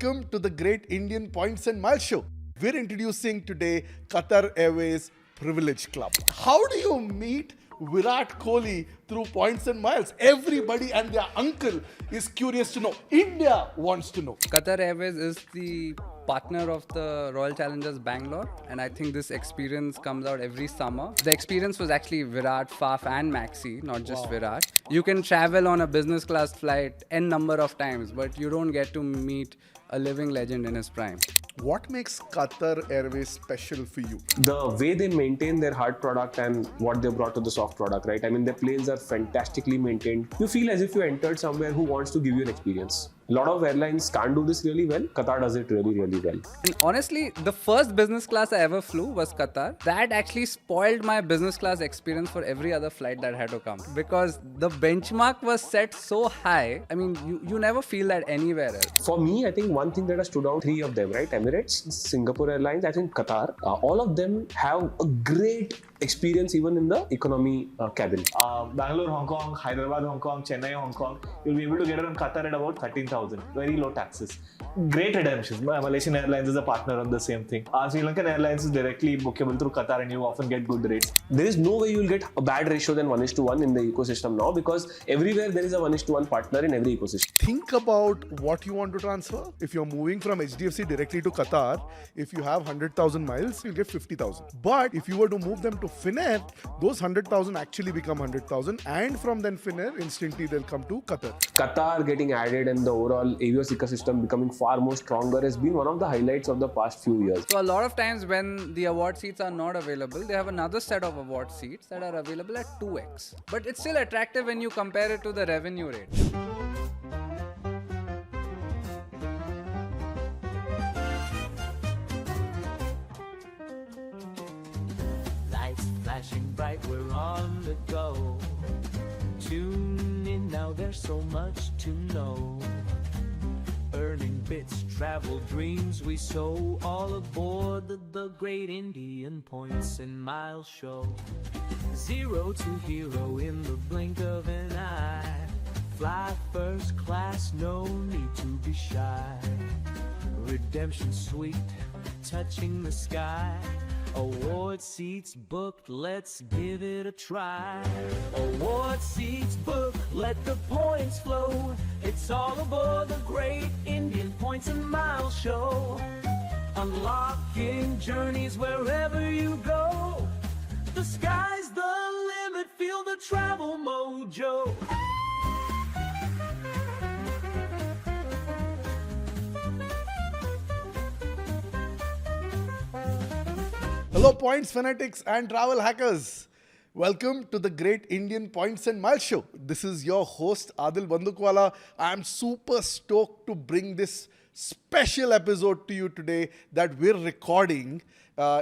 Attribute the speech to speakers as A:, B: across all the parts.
A: Welcome to the Great Indian Points and Miles Show. We're introducing today Qatar Airways Privilege Club. How do you meet Virat Kohli through points and miles? Everybody and their uncle is curious to know. India wants to know.
B: Qatar Airways is the partner of the Royal Challengers Bangalore, and I think this experience comes out every summer. The experience was actually Virat, Faf and Maxi, not just Virat. You can travel on a business class flight n number of times, but you don't get to meet a living legend in his prime.
A: What makes Qatar Airways special for you?
C: The way they maintain their hard product and what they brought to the soft product, right? I mean, their planes are fantastically maintained. You feel as if you entered somewhere who wants to give you an experience. A lot of airlines can't do this really well. Qatar does it really, really well.
B: And honestly, the first business class I ever flew was Qatar. That actually spoiled my business class experience for every other flight that had to come, because the benchmark was set so high. I mean, you never feel that anywhere else.
C: For me, I think one thing that has stood out, three of them, right? Emirates, Singapore Airlines, I think Qatar, all of them have a great experience even in the economy cabin.
D: Bangalore, Hong Kong, Hyderabad, Hong Kong, Chennai, Hong Kong, you'll be able to get it on Qatar at about 13,000. Very low taxes. Great redemptions. Malaysian Airlines is a partner on the same thing. Sri Lankan Airlines is directly bookable through Qatar and you often get good rates.
C: There is no way you'll get a bad ratio than 1:1 in the ecosystem now, because everywhere there is a 1:1 partner in every ecosystem.
A: Think about what you want to transfer. If you're moving from HDFC directly to Qatar, if you have 100,000 miles, you'll get 50,000. But if you were to move them to Finnair, those 100,000 actually become 100,000, and from then Finnair, instantly they'll come to Qatar.
C: Qatar getting added and the overall Avios ecosystem becoming far more stronger has been one of the highlights of the past few years.
B: So a lot of times when the award seats are not available, they have another set of award seats that are available at 2x. But it's still attractive when you compare it to the revenue rate.
E: Lights flashing bright, we're on the go. Tune in now, there's so much to know. Earning bits, travel dreams we sow. All aboard the Great Indian Points and Miles Show. Zero to hero in the blink of an eye. Fly first class, no need to be shy. Redemption sweet, touching the sky. Award seats booked, let's give it a try. Award seats booked, let the points flow. It's all aboard the Great Indian Points and Miles Show. Unlocking journeys wherever you go. The sky's the limit, feel the travel mojo.
A: Hello, points fanatics and travel hackers. Welcome to the Great Indian Points and Miles Show. This is your host, Adil Bandukwala. I am super stoked to bring this special episode to you today that we're recording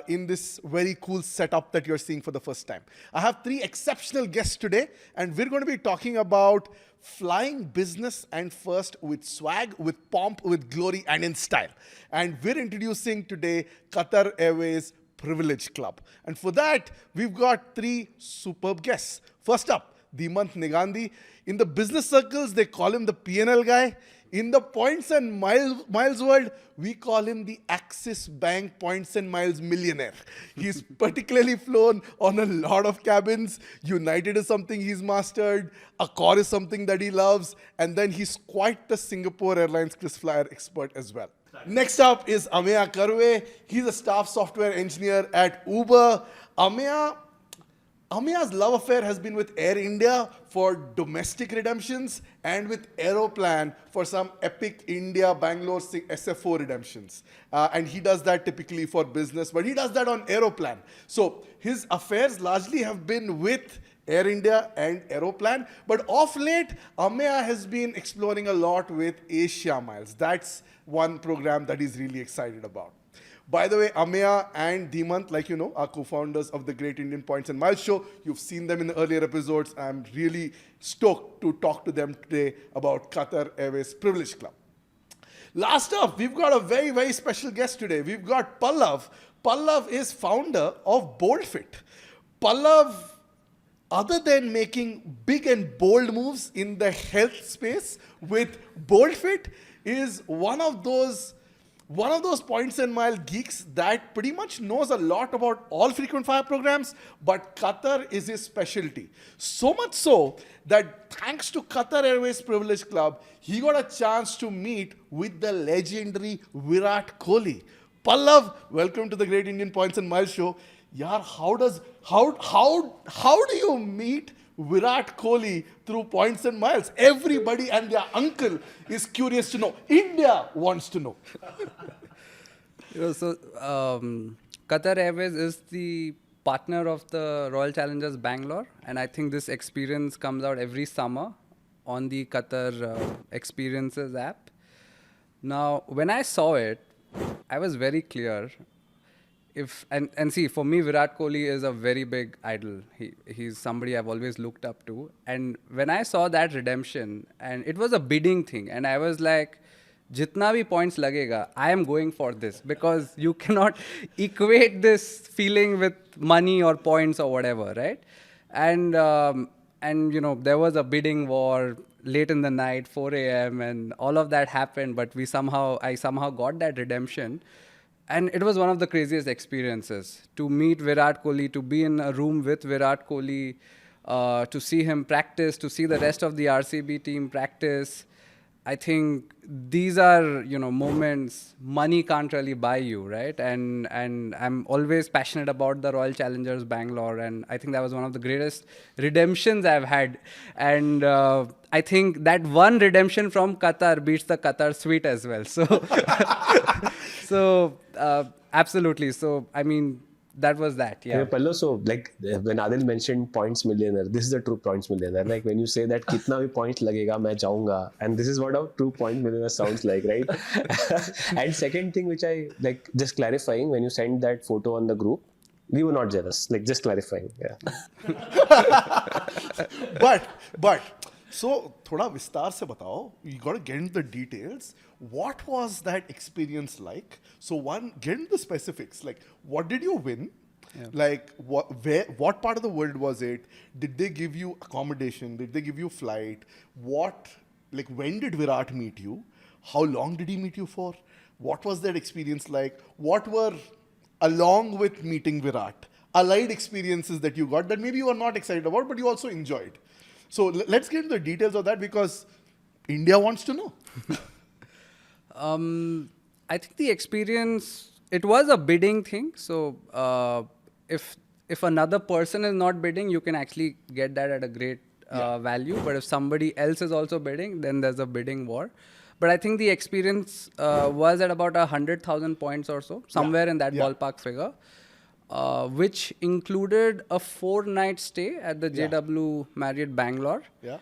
A: in this very cool setup that you're seeing for the first time. I have three exceptional guests today, and we're going to be talking about flying business and first with swag, with pomp, with glory, and in style. And we're introducing today Qatar Airways Privilege Club. And for that, we've got three superb guests. First up, Dhimant and Ameya. In the business circles, they call him the P&L guy. In the points and miles world, we call him the Axis Bank Points and Miles millionaire. He's particularly flown on a lot of cabins. United is something he's mastered. Accor is something that he loves. And then he's quite the Singapore Airlines KrisFlyer expert as well. Next up is Ameya Karve. He's a staff software engineer at Uber. Ameya's love affair has been with Air India for domestic redemptions and with Aeroplan for some epic India Bangalore SFO redemptions. And he does that typically for business, but he does that on Aeroplan. So his affairs largely have been with Air India and Aeroplan, but of late, Ameya has been exploring a lot with Asia Miles. That's one program that he's really excited about. By the way, Ameya and Dhimant, like you know, are co-founders of the Great Indian Points and Miles Show. You've seen them in the earlier episodes. I'm really stoked to talk to them today about Qatar Airways Privilege Club. Last up, we've got a very, very special guest today. We've got Pallav. Pallav is founder of BoldFit. Pallav, other than making big and bold moves in the health space with BoldFit, is one of those points and mile geeks that pretty much knows a lot about all frequent flyer programs, but Qatar is his specialty. So much so that thanks to Qatar Airways Privilege Club, he got a chance to meet with the legendary Virat Kohli. Pallav, welcome to the Great Indian Points and Miles show. Yaar, how do you meet Virat Kohli through points and miles? Everybody and their uncle is curious to know. India wants to know.
B: Qatar Airways is the partner of the Royal Challengers Bangalore, and I think this experience comes out every summer on the Qatar Experiences app. Now, when I saw it, I was very clear. See, for me, Virat Kohli is a very big idol. He's somebody I've always looked up to. And when I saw that redemption, and it was a bidding thing, and I was like, jitna bhi points lagega, I am going for this, because you cannot equate this feeling with money or points or whatever, right? And there was a bidding war late in the night, 4 a.m., and all of that happened, but I somehow got that redemption. And it was one of the craziest experiences to meet Virat Kohli, to be in a room with Virat Kohli, to see him practice, to see the rest of the RCB team practice. I think these are, moments money can't really buy you, right? And I'm always passionate about the Royal Challengers Bangalore, and I think that was one of the greatest redemptions I've had. And I think that one redemption from Qatar beats the Qatar Qsuite as well. So, absolutely. So, I mean, that was that, yeah.
C: Pallav, so when Adil mentioned points millionaire, this is the true points millionaire. Like when you say that kitna bhi points lagega, main jaunga, and this is what a true point millionaire sounds like, right? And second thing which I just clarifying, when you sent that photo on the group, we were not jealous. Just clarifying, yeah.
A: But so thoda vistar se batao. You got to get into the details. What was that experience like? So one, get into the specifics. Like, what did you win? Yeah. Like, what part of the world was it? Did they give you accommodation? Did they give you flight? When did Virat meet you? How long did he meet you for? What was that experience like? What were, along with meeting Virat, allied experiences that you got that maybe you were not excited about, but you also enjoyed? So let's get into the details of that, because India wants to know.
B: I think the experience, it was a bidding thing. So if another person is not bidding, you can actually get that at a great value. But if somebody else is also bidding, then there's a bidding war. But I think the experience was at about 100,000 points or so, somewhere in that ballpark figure, which included a 4-night stay at the JW Marriott Bangalore.
A: Yeah.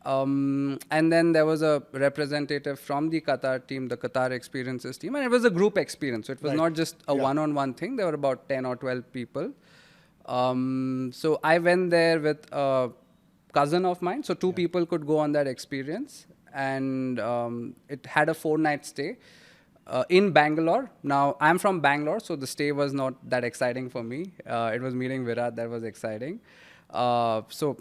B: And then there was a representative from the Qatar team, the Qatar Experiences team, and it was a group experience. So it was not just a one-on-one thing. There were about 10 or 12 people. So I went there with a cousin of mine. So two people could go on that experience. And it had a 4-night stay in Bangalore. Now, I'm from Bangalore, so the stay was not that exciting for me. It was meeting Virat that was exciting. So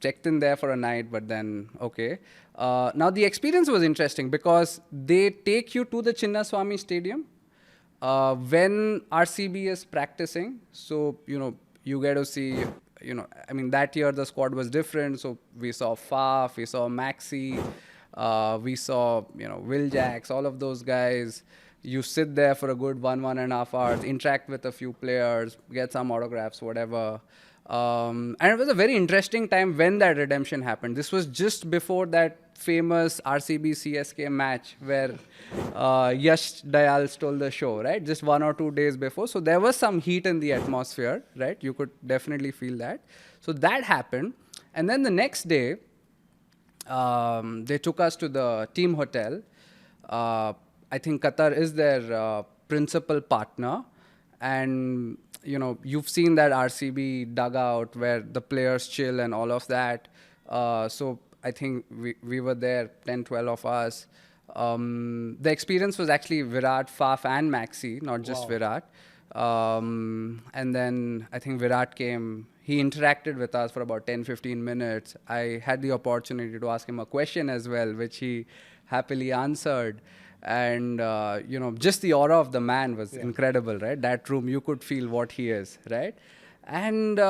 B: checked in there for a night, but then, okay. Now, the experience was interesting because they take you to the Chinnaswamy Stadium when RCB is practicing. So, you get to see, that year the squad was different. So we saw Faf, we saw Maxi, we saw, Will Jacks, all of those guys. You sit there for a good 1.5 hours, interact with a few players, get some autographs, whatever. And it was a very interesting time when that redemption happened. This was just before that famous RCB CSK match where Yash Dayal stole the show, right? Just 1 or 2 days before. So there was some heat in the atmosphere, right? You could definitely feel that. So that happened. And then the next day, they took us to the team hotel. I think Qatar is their principal partner. And, you've seen that RCB dugout where the players chill and all of that. So I think we were there, 10, 12 of us. The experience was actually Virat, Faf and Maxi, not just Virat. And then I think Virat came. He interacted with us for about 10, 15 minutes. I had the opportunity to ask him a question as well, which he happily answered. And, just the aura of the man was incredible, right? That room, you could feel what he is, right? And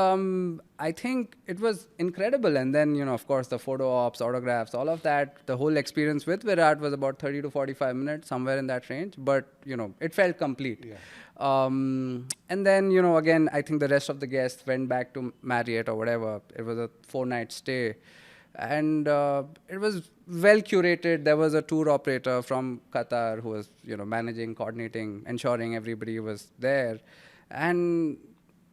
B: I think it was incredible. And then, of course, the photo ops, autographs, all of that, the whole experience with Virat was about 30 to 45 minutes, somewhere in that range. But, it felt complete.
A: Yeah.
B: And then, again, I think the rest of the guests went back to Marriott or whatever. It was a 4-night stay. And it was well curated. There was a tour operator from Qatar who was, managing, coordinating, ensuring everybody was there. And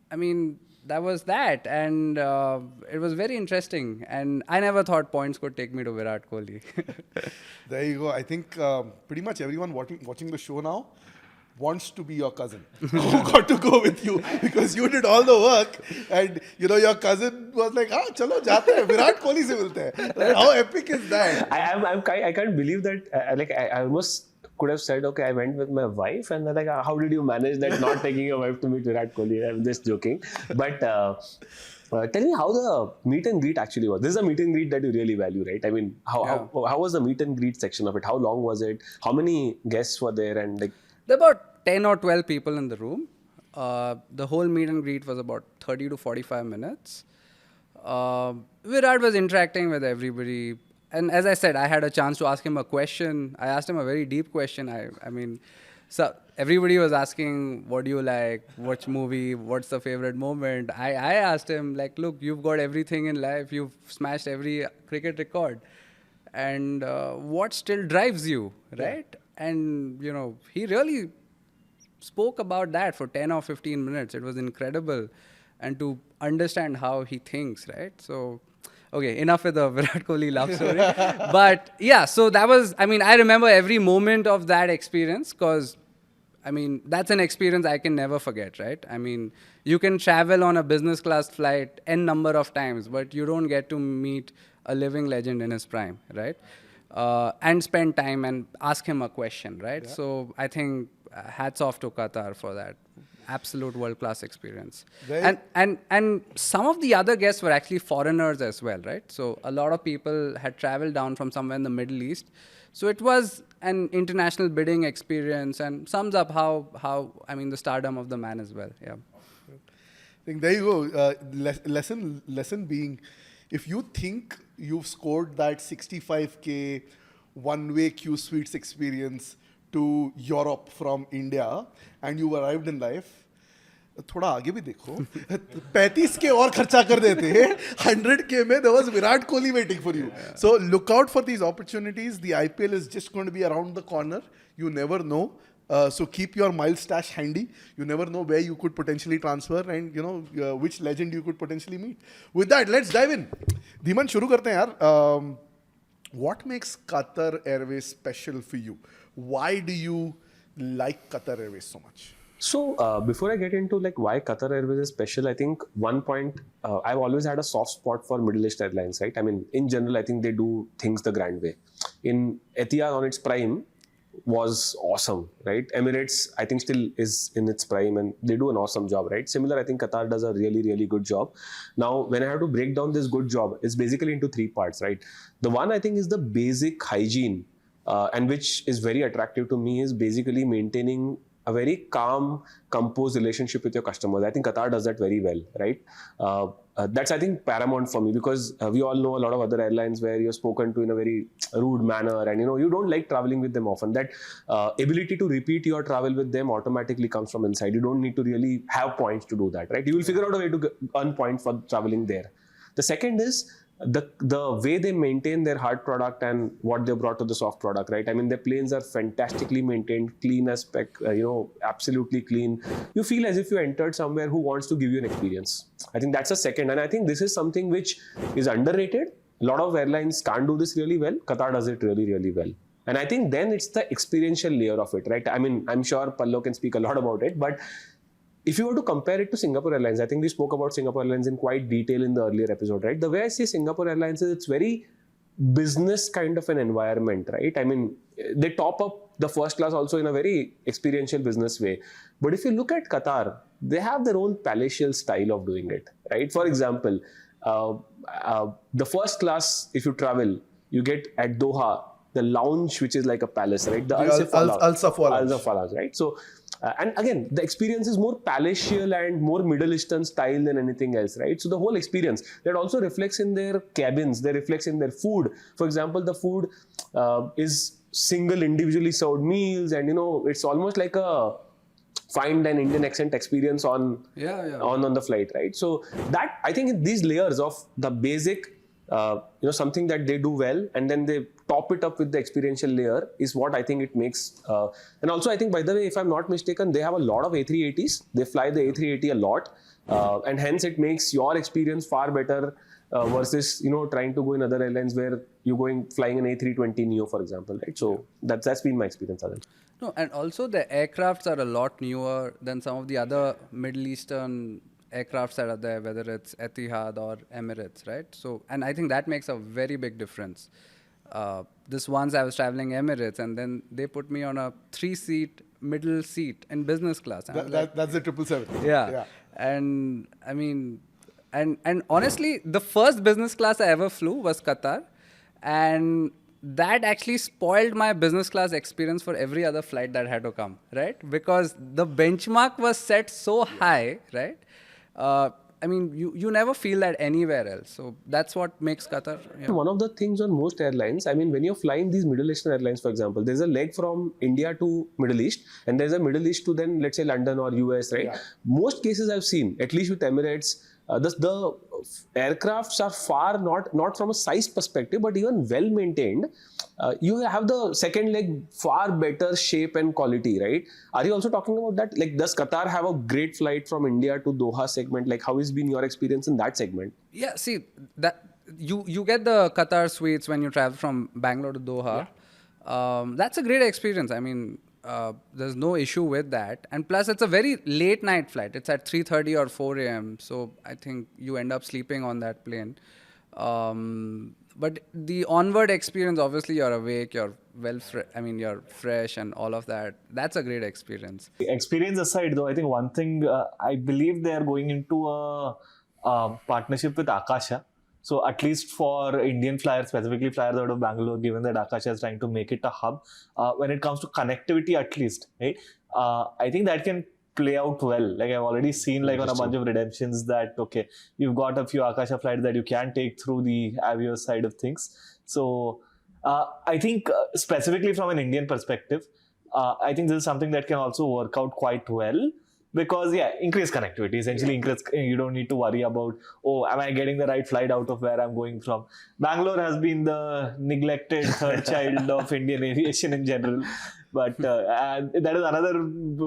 B: I mean, that was that. And it was very interesting. And I never thought points could take me to Virat Kohli.
A: There you go. I think pretty much everyone watching the show now wants to be your cousin who got to go with you because you did all the work and your cousin was like, chalo jate hai, Virat Kohli se milte hai. Like, how epic is that?
C: I can't believe that. I almost could have said, okay, I went with my wife, and they're like, how did you manage that? Not taking your wife to meet Virat Kohli. I'm just joking, but. Tell me how the meet and greet actually was. This is a meet and greet that you really value, right? I mean, how was the meet and greet section of it? How long was it? How many guests were there? And like,
B: there were about 10 or 12 people in the room. The whole meet and greet was about 30 to 45 minutes. Virat was interacting with everybody. And as I said, I had a chance to ask him a question. I asked him a very deep question. I mean, so everybody was asking, what do you like? Which movie? What's the favorite moment? I asked him, like, look, you've got everything in life. You've smashed every cricket record. And what still drives you, right? Yeah. And, he really spoke about that for 10 or 15 minutes. It was incredible. And to understand how he thinks, right? So, okay, enough with the Virat Kohli love story. But yeah, so that was, I remember every moment of that experience because, that's an experience I can never forget, right? You can travel on a business class flight n number of times, but you don't get to meet a living legend in his prime, right? And spend time and ask him a question, right? Yeah. So I think hats off to Qatar for that absolute world-class experience. And some of the other guests were actually foreigners as well, right? So a lot of people had traveled down from somewhere in the Middle East. So it was an international bidding experience and sums up how the stardom of the man as well. Yeah.
A: I think there you go. Lesson being, if you think you've scored that 65K one-way Qsuite experience to Europe from India and you arrived in life, थोड़ा आगे भी देखो 35 के और खर्चा कर देते हैं 100K में there was Virat Kohli waiting for you. So look out for these opportunities. The IPL is just going to be around the corner. You never know. So keep your miles stash handy. You never know where you could potentially transfer and which legend you could potentially meet. With that, let's dive in. Dhimant, शुरू करते हैं यार. What makes Qatar Airways special for you? Why do you like Qatar Airways so much?
C: So before I get into like why Qatar Airways is special, I think one point, I've always had a soft spot for Middle East airlines, right? In general, I think they do things the grand way. In Etihad on its prime was awesome, right? Emirates, I think still is in its prime and they do an awesome job, right? Similar, I think Qatar does a really, really good job. Now, when I have to break down this good job, it's basically into 3 parts, right? The one I think is the basic hygiene and which is very attractive to me is basically maintaining a very calm, composed relationship with your customers. I think Qatar does that very well, right? That's, I think, paramount for me because we all know a lot of other airlines where you're spoken to in a very rude manner and, you don't like traveling with them often. That ability to repeat your travel with them automatically comes from inside. You don't need to really have points to do that, right? You will figure out a way to earn points for traveling there. The second is the way they maintain their hard product and what they brought to the soft product, right? Their planes are fantastically maintained, clean as spec, absolutely clean. You feel as if you entered somewhere who wants to give you an experience. I think that's a second. And I think this is something which is underrated. A lot of airlines can't do this really well. Qatar does it really, really well. And I think then it's the experiential layer of it, right? I'm sure Pallav can speak a lot about it, but if you were to compare it to Singapore Airlines, I think we spoke about Singapore Airlines in quite detail in the earlier episode, right? The way I see Singapore Airlines is it's very business kind of an environment, right? They top up the first class also in a very experiential business way. But if you look at Qatar, they have their own palatial style of doing it, right? For example, the first class, if you travel, you get at Doha, the lounge, which is like a palace, right? The
A: Al Safwa Lounge.
C: Al Safwa Lounge, right? So, and again, the experience is more palatial and more Middle Eastern style than anything else, right? So the whole experience, that also reflects in their cabins, they reflects in their food. For example, the food is single individually served meals, and it's almost like a find an Indian accent experience on the flight, right? So that, I think, these layers of the basic, something that they do well, and then they top it up with the experiential layer is what I think it makes. And also, I think, by the way, if I'm not mistaken, they have a lot of A380s. They fly the A380 a lot, and hence it makes your experience far better versus trying to go in other airlines where you're flying an A320 Neo, for example, right? So that's been my experience, Adil.
B: No, and also the aircrafts are a lot newer than some of the other Middle Eastern aircrafts that are there, whether it's Etihad or Emirates, right? So, and I think that makes a very big difference. This once I was traveling Emirates, and then they put me on a 3-seat middle seat in business class.
A: That's the 777.
B: Yeah. And I mean, and honestly, the first business class I ever flew was Qatar, and that actually spoiled my business class experience for every other flight that had to come, right? Because the benchmark was set so high, right? I mean, you never feel that anywhere else. So that's what makes Qatar.
C: One of the things on most airlines, I mean, when you're flying these Middle Eastern airlines, for example, there's a leg from India to Middle East, and there's a Middle East to then, let's say, London or US, right? Yeah. Most cases I've seen, at least with Emirates, the aircrafts are far not from a size perspective, but even well maintained. You have the second leg far better shape and quality, right? Are you also talking about that? Like, does Qatar have a great flight from India to Doha segment? Like, how has been your experience in that segment?
B: Yeah, see, that you get the Qatar suites when you travel from Bangalore to Doha. Yeah. That's a great experience. I mean, there's no issue with that. And plus, it's a very late night flight. It's at 3:30 or 4 a.m. So I think you end up sleeping on that plane. But the onward experience, obviously, you're awake, you're you're fresh and all of that. That's a great experience.
D: Experience aside, though, I think one thing, I believe they are going into a partnership with Akasha. So at least for Indian flyers, specifically flyers out of Bangalore, given that Akasha is trying to make it a hub, when it comes to connectivity at least, right? I think that can play out well. Like, I've already seen, like, on a bunch of redemptions that, okay, you've got a few Akasha flights that you can take through the Avios side of things. So I think specifically from an Indian perspective, I think this is something that can also work out quite well. Because, increased connectivity. Essentially, you don't need to worry about, am I getting the right flight out of where I'm going from? Bangalore has been the neglected third child of Indian aviation in general. But that is another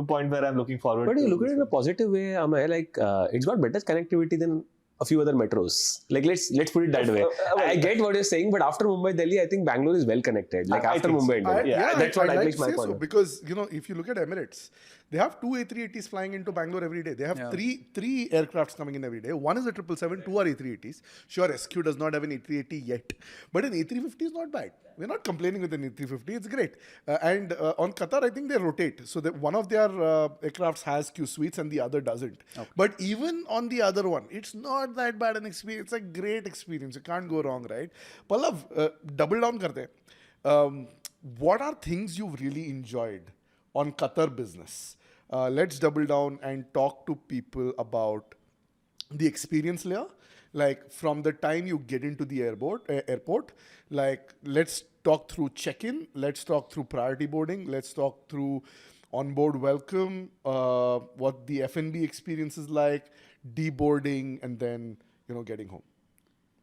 D: point where I'm looking forward to.
C: But you look at it in a positive way, Amay, like, it's got better connectivity than a few other metros. Like, let's put it that way. I get what you're saying, but after Mumbai, Delhi, I think Bangalore is well connected. Like, after Mumbai and Delhi. That's what I makes my point.
A: So, because, if you look at Emirates, they have 2 A380s flying into Bangalore every day. They have three aircrafts coming in every day. One is a 777, 2 are A380s. Sure, SQ does not have an A380 yet, but an A350 is not bad. We're not complaining with an A350. It's great. And on Qatar, I think they rotate. So one of their aircrafts has Qsuites and the other doesn't. Okay. But even on the other one, it's not that bad an experience. It's a great experience. You can't go wrong, right? Pallav, double down karte. What are things you've really enjoyed on Qatar business? Let's double down and talk to people about the experience layer. Like, from the time you get into the airport, like, let's talk through check-in, let's talk through priority boarding, let's talk through onboard welcome, what the F&B experience is like, deboarding, and then, getting home.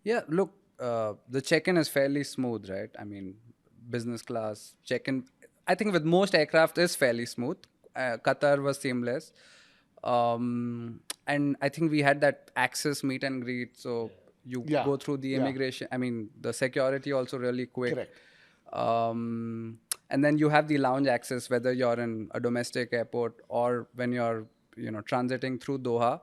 B: Yeah, look, the check-in is fairly smooth, right? I mean, business class check-in, I think with most aircraft is fairly smooth. Qatar was seamless. And I think we had that Axis meet and greet. So you go through the immigration. I mean, the security also really quick.
A: Correct.
B: And then you have the lounge access, whether you're in a domestic airport or when you're, transiting through Doha.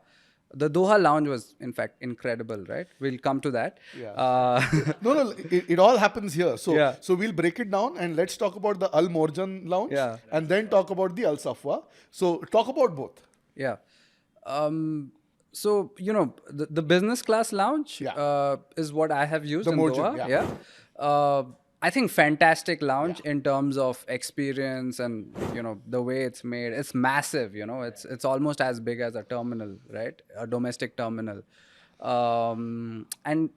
B: The Doha lounge was, in fact, incredible, right? We'll come to that.
A: Yeah. No, it all happens here. So, so we'll break it down and let's talk about the Al Morjan lounge and then talk about the Al Safwa. So talk about both.
B: Yeah. So, the business class lounge is what I have used in
A: Morjan,
B: Doha. I think fantastic lounge in terms of experience and the way it's made. It's massive. It's almost as big as a terminal, right? A domestic terminal. And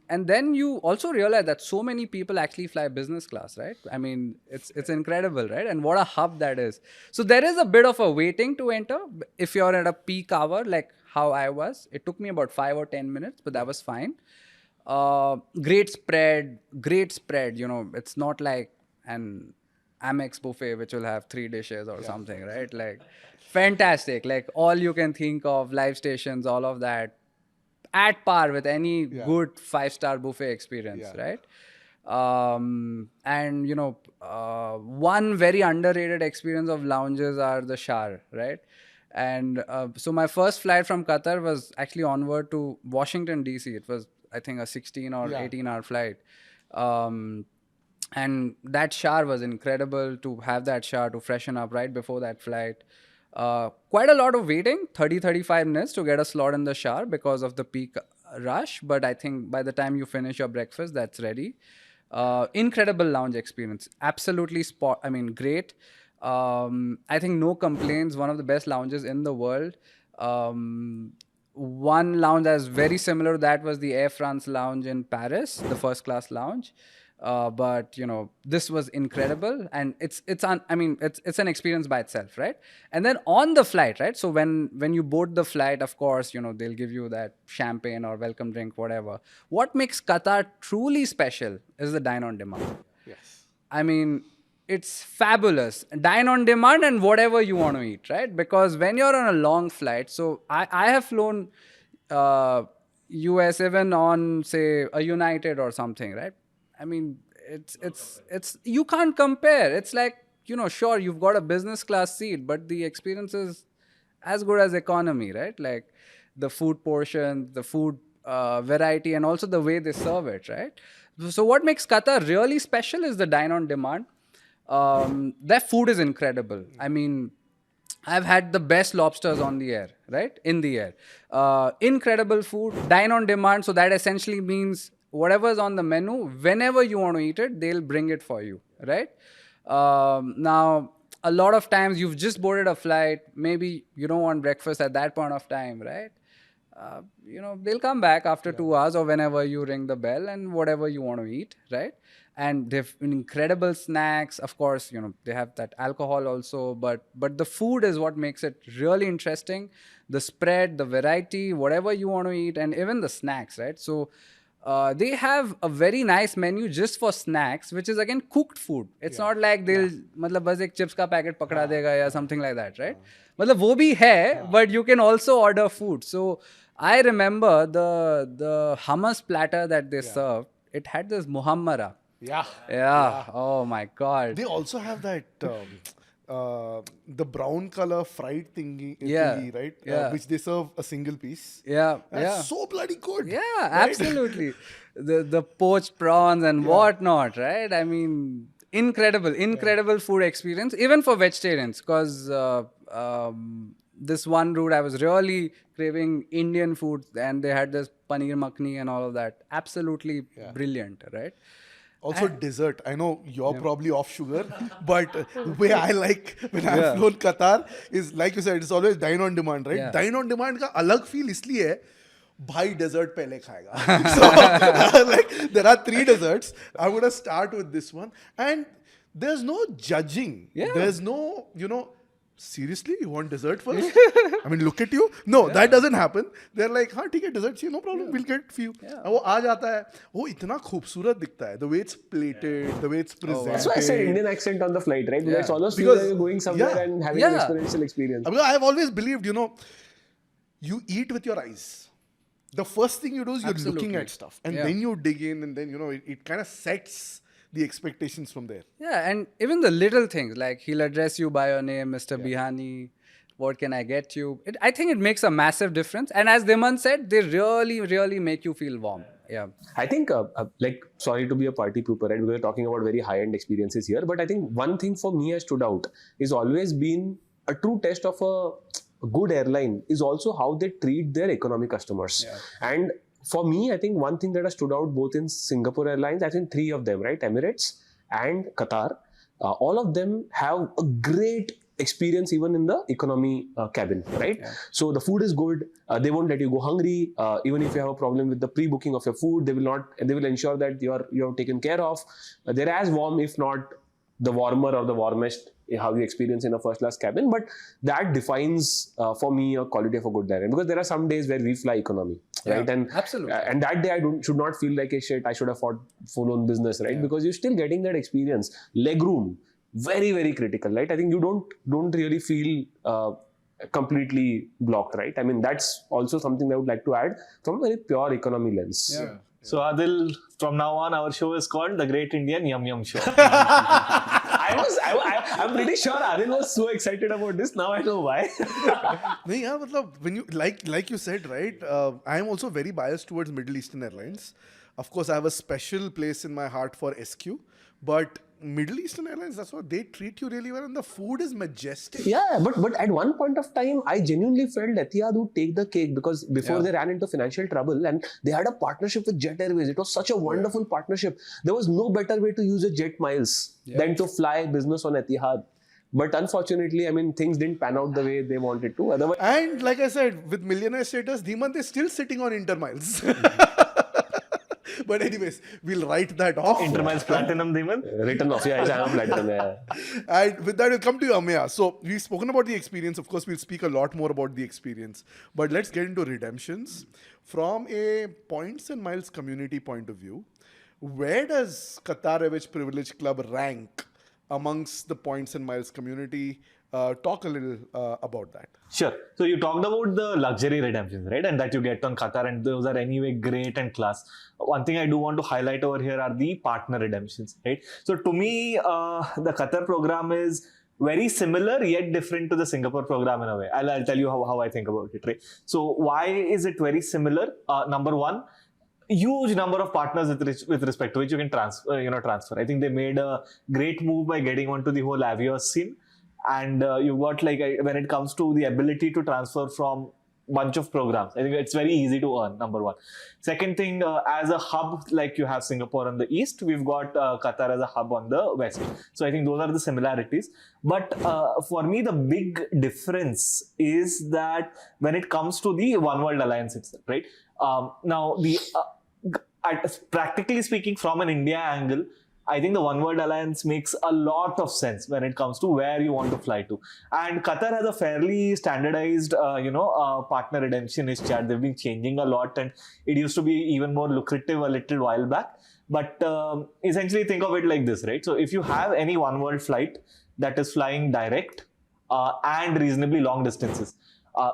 B: then you also realize that so many people actually fly business class, right? I mean, it's incredible, right? And what a hub that is. So there is a bit of a waiting to enter if you're at a peak hour, like how I was. It took me about 5 or 10 minutes, but that was fine. Great spread. It's not like an Amex buffet which will have 3 dishes or something, right? Like, fantastic. Like, all you can think of, live stations, all of that, at par with any good 5-star buffet experience, right? And one very underrated experience of lounges are the shower, right? And so my first flight from Qatar was actually onward to Washington DC. It was, I think, a 16 or 18-hour flight. And that shower was incredible, to have that shower to freshen up right before that flight. Quite a lot of waiting, 30-35 minutes to get a slot in the shower because of the peak rush. But I think by the time you finish your breakfast, that's ready. Incredible lounge experience. Absolutely great. I think no complaints. One of the best lounges in the world. One lounge that is very similar to that was the Air France lounge in Paris, the first class lounge. But this was incredible, and it's an experience by itself, right? And then on the flight, right? So when you board the flight, of course, they'll give you that champagne or welcome drink, whatever. What makes Qatar truly special is the dine on demand.
A: Yes.
B: I mean, it's fabulous. Dine on demand and whatever you want to eat, right? Because when you're on a long flight, so I have flown US even on, say, a United or something, right? I mean, it's you can't compare. It's like, sure, you've got a business class seat, but the experience is as good as economy, right? Like the food portion, the food variety, and also the way they serve it, right? So what makes Qatar really special is the dine on demand. Their food is incredible. I mean, I've had the best lobsters on the air, right? In the air. Incredible food, dine on demand. So that essentially means whatever's on the menu, whenever you want to eat it, they'll bring it for you, right? Now, a lot of times you've just boarded a flight, maybe you don't want breakfast at that point of time, right? They'll come back after 2 hours or whenever you ring the bell and whatever you want to eat, right? And they've incredible snacks. Of course, they have that alcohol also, but the food is what makes it really interesting. The spread, the variety, whatever you want to eat, and even the snacks, right? So they have a very nice menu just for snacks, which is again cooked food. It's not like they'll बस एक chips का packet पकड़ा देगा या something like that, right? मतलब वो भी है, but you can also order food. So I remember the hummus platter that they served. It had this muhammara. Yeah. Oh my God.
A: They also have that the brown color fried thingy, right? Which they serve a single piece. That's so bloody good.
B: Yeah,
A: right?
B: Absolutely. The poached prawns and whatnot, right? I mean, incredible food experience, even for vegetarians, because this one route I was really craving Indian food, and they had this paneer makhni and all of that. Absolutely brilliant, right?
A: Also dessert. I know you're probably off sugar, but the way I like when I've flown Qatar is, like you said, it's always dine on demand, right?
B: Yeah.
A: Dine on demand का अलग feel इसलिए है, भाई dessert पहले खाएगा. So like there are 3 desserts. I'm gonna start with this one, and there's no judging.
B: Yeah.
A: There's no, seriously, you want dessert first? I mean, look at you. No, that doesn't happen. They're like, हाँ ठीक है, dessert चाहिए, no problem, we'll get for you. वो आ जाता है, वो इतना खूबसूरत दिखता है. The way it's plated, the way it's presented.
C: That's why I said Indian accent on the flight, right? Because it's almost feel like you're going somewhere and having an experiential experience.
A: Because I've always believed, you eat with your eyes. The first thing you do is you're looking at stuff, and then you dig in, and then it kind of sets the expectations from there.
B: Yeah, and even the little things, like he'll address you by your name, Mr. Bihani, what can I get you? I think it makes a massive difference. And as Dhimant said, they really make you feel warm. Yeah.
C: I think, sorry to be a party pooper, right? Because we're talking about very high-end experiences here. But I think one thing for me has stood out is always been a true test of a good airline is also how they treat their economy customers. And for me, I think one thing that has stood out both in Singapore Airlines, I think 3 of them, right? Emirates, and Qatar, all of them have a great experience even in the economy cabin, right? So the food is good. They won't let you go hungry. Even if you have a problem with the pre-booking of your food, they will ensure that you're taken care of. They're as warm, if not the warmer or the warmest, how you experience in a first class cabin. But that defines for me a quality of a good airline, because there are some days where we fly economy, right? And
B: absolutely.
C: And that day should not feel like a shit, I should have fought full-on business, right? Because you're still getting that experience. Legroom, very, very critical, right? I think you don't really feel completely blocked, right? I mean, that's also something I would like to add from a very pure economy lens.
A: Yeah.
D: So Adil, from now on, our show is called The Great Indian Yum Yum Show.
C: I'm pretty sure Adil was so excited about this. Now I know why.
A: नहीं यार मतलब when you like you said, right, I am also very biased towards Middle Eastern Airlines. Of course, I have a special place in my heart for SQ, but Middle Eastern Airlines, that's what they treat you really well, and the food is majestic.
C: Yeah, but at one point of time, I genuinely felt Etihad would take the cake, because before they ran into financial trouble and they had a partnership with Jet Airways. It was such a wonderful partnership. There was no better way to use your jet miles than to fly business on Etihad. But unfortunately, I mean, things didn't pan out the way they wanted to. Otherwise,
A: And like I said, with millionaire status, Dhimant is still sitting on Intermiles. But anyways, we'll write that off.
D: Intermiles Platinum, Dhimant.
C: written off. Yeah, I'm platinum. Yeah.
A: And with that, we'll come to you, Ameya. So we've spoken about the experience. Of course, we'll speak a lot more about the experience. But let's get into redemptions. From a points and miles community point of view, where does Qatar Airways Privilege Club rank amongst the points and miles community? Talk a little about that.
D: Sure. So you talked about the luxury redemptions, right? And that you get on Qatar, and those are anyway great and class. One thing I do want to highlight over here are the partner redemptions, right? So to me, the Qatar program is very similar yet different to the Singapore program in a way. I'll tell you how I think about it, right? So why is it very similar? Number one, huge number of partners with respect to which you can transfer. I think they made a great move by getting onto the whole Avios scene. And you got when it comes to the ability to transfer from bunch of programs, I think it's very easy to earn, number one. Second thing, as a hub, like you have Singapore on the east, we've got Qatar as a hub on the west. So I think those are the similarities. But for me, the big difference is that when it comes to the One World Alliance itself, right? Now, practically speaking, from an India angle, I think the One World Alliance makes a lot of sense when it comes to where you want to fly to. And Qatar has a fairly standardized, partner redemption chart. They've been changing a lot, and it used to be even more lucrative a little while back. But essentially think of it like this, right? So if you have any One World flight that is flying direct and reasonably long distances,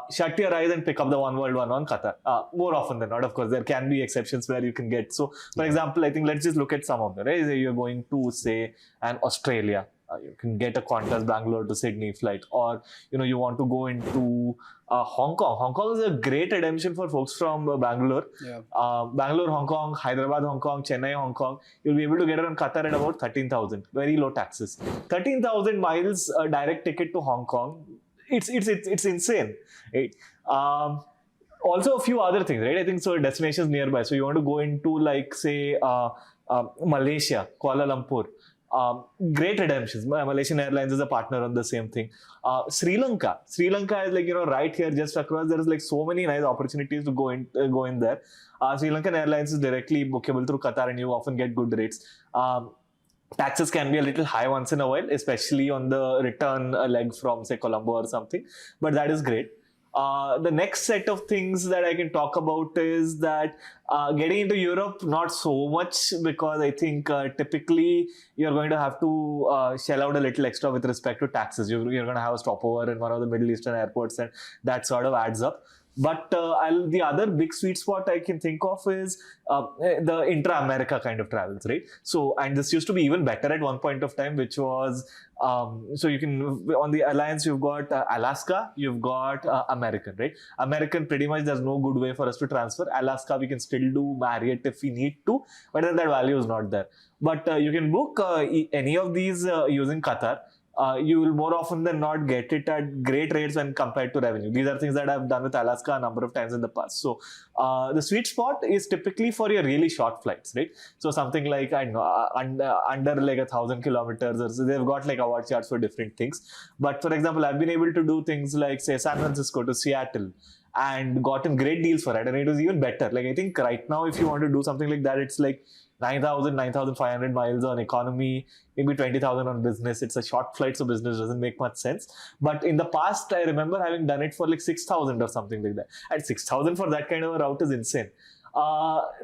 D: shut your eyes and pick up the One World one on Qatar. More often than not, of course, there can be exceptions where you can get. So, for example, I think let's just look at some of them. Right? Say you're going to, say, an Australia. You can get a Qantas Bangalore to Sydney flight, or you want to go into Hong Kong. Hong Kong is a great redemption for folks from Bangalore.
B: Yeah.
D: Bangalore, Hong Kong, Hyderabad, Hong Kong, Chennai, Hong Kong. You'll be able to get it on Qatar at about 13,000. Very low taxes. 13,000 miles direct ticket to Hong Kong. It's insane, right? Also a few other things, right? I think so destinations nearby. So you want to go into say Malaysia, Kuala Lumpur. Great redemptions. Malaysian Airlines is a partner on the same thing. Sri Lanka is right here just across. There is so many nice opportunities to go in there. Sri Lankan Airlines is directly bookable through Qatar, and you often get good rates. Taxes can be a little high once in a while, especially on the return leg from, say, Colombo or something. But that is great. The next set of things that I can talk about is that getting into Europe, not so much, because I think typically you're going to have to shell out a little extra with respect to taxes. You're going to have a stopover in one of the Middle Eastern airports, and that sort of adds up. But the other big sweet spot I can think of is the intra-America kind of travels, right? So, and this used to be even better at one point of time, which was, so you can, on the alliance, you've got Alaska, you've got American, right? American, pretty much there's no good way for us to transfer. Alaska, we can still do Marriott if we need to, but then that value is not there. But you can book any of these using Qatar. you will more often than not get it at great rates when compared to revenue. These are things that I've done with Alaska a number of times in the past. So the sweet spot is typically for your really short flights, right? So something like, I don't know, under like 1,000 kilometers or so. They've got like award charts for different things. But for example, I've been able to do things like, say, San Francisco to Seattle and gotten great deals for it. And it was even better. Like, I think right now, if you want to do something like that, it's like 9,500 miles on economy, maybe 20,000 on business. It's a short flight, so business doesn't make much sense. But in the past, I remember having done it for like 6,000 or something like that. And 6,000 for that kind of a route is insane.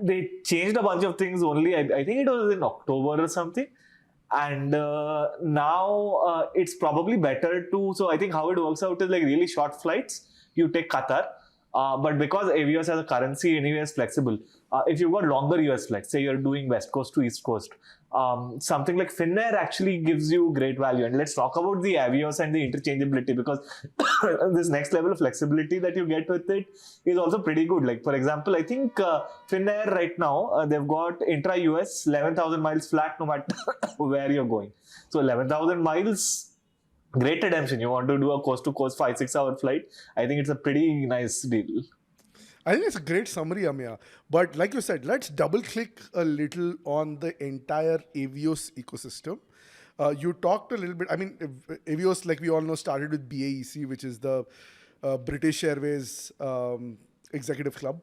D: They changed a bunch of things only, I think it was in October or something. And now it's probably better to, so I think how it works out is like really short flights, you take Qatar. But because Avios as a currency anyway is flexible, if you've got longer US flights, say you're doing West Coast to East Coast, something like Finnair actually gives you great value. And let's talk about the Avios and the interchangeability, because this next level of flexibility that you get with it is also pretty good. Like, for example, I think Finnair right now, they've got intra-US 11,000 miles flat no matter where you're going. So 11,000 miles, great redemption. You want to do a coast-to-coast 5-6 hour flight, I think it's a pretty nice deal.
A: I think it's a great summary, Ameya. But like you said, let's double click a little on the entire Avios ecosystem. You talked a little bit, I mean, Avios, like we all know, started with BAEC, which is the British Airways Executive Club.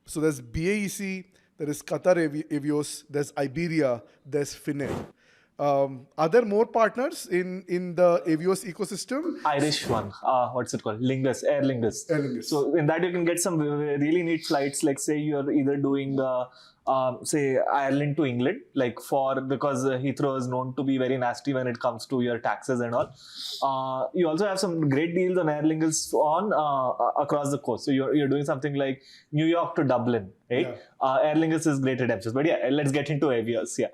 A: So there's BAEC, there is Qatar Avios, there's Iberia, there's Finnair. Are there more partners in the Avios ecosystem?
D: Irish one, what's it called? Lingus, Aer Lingus.
A: Aer Lingus.
D: So in that you can get some really neat flights. Like say you're either doing, say Ireland to England, like because Heathrow is known to be very nasty when it comes to your taxes and all. You also have some great deals on Aer Lingus on across the coast. So you're doing something like New York to Dublin, right? Yeah. Aer Lingus is great redemptions. But yeah, let's get into Avios. Yeah.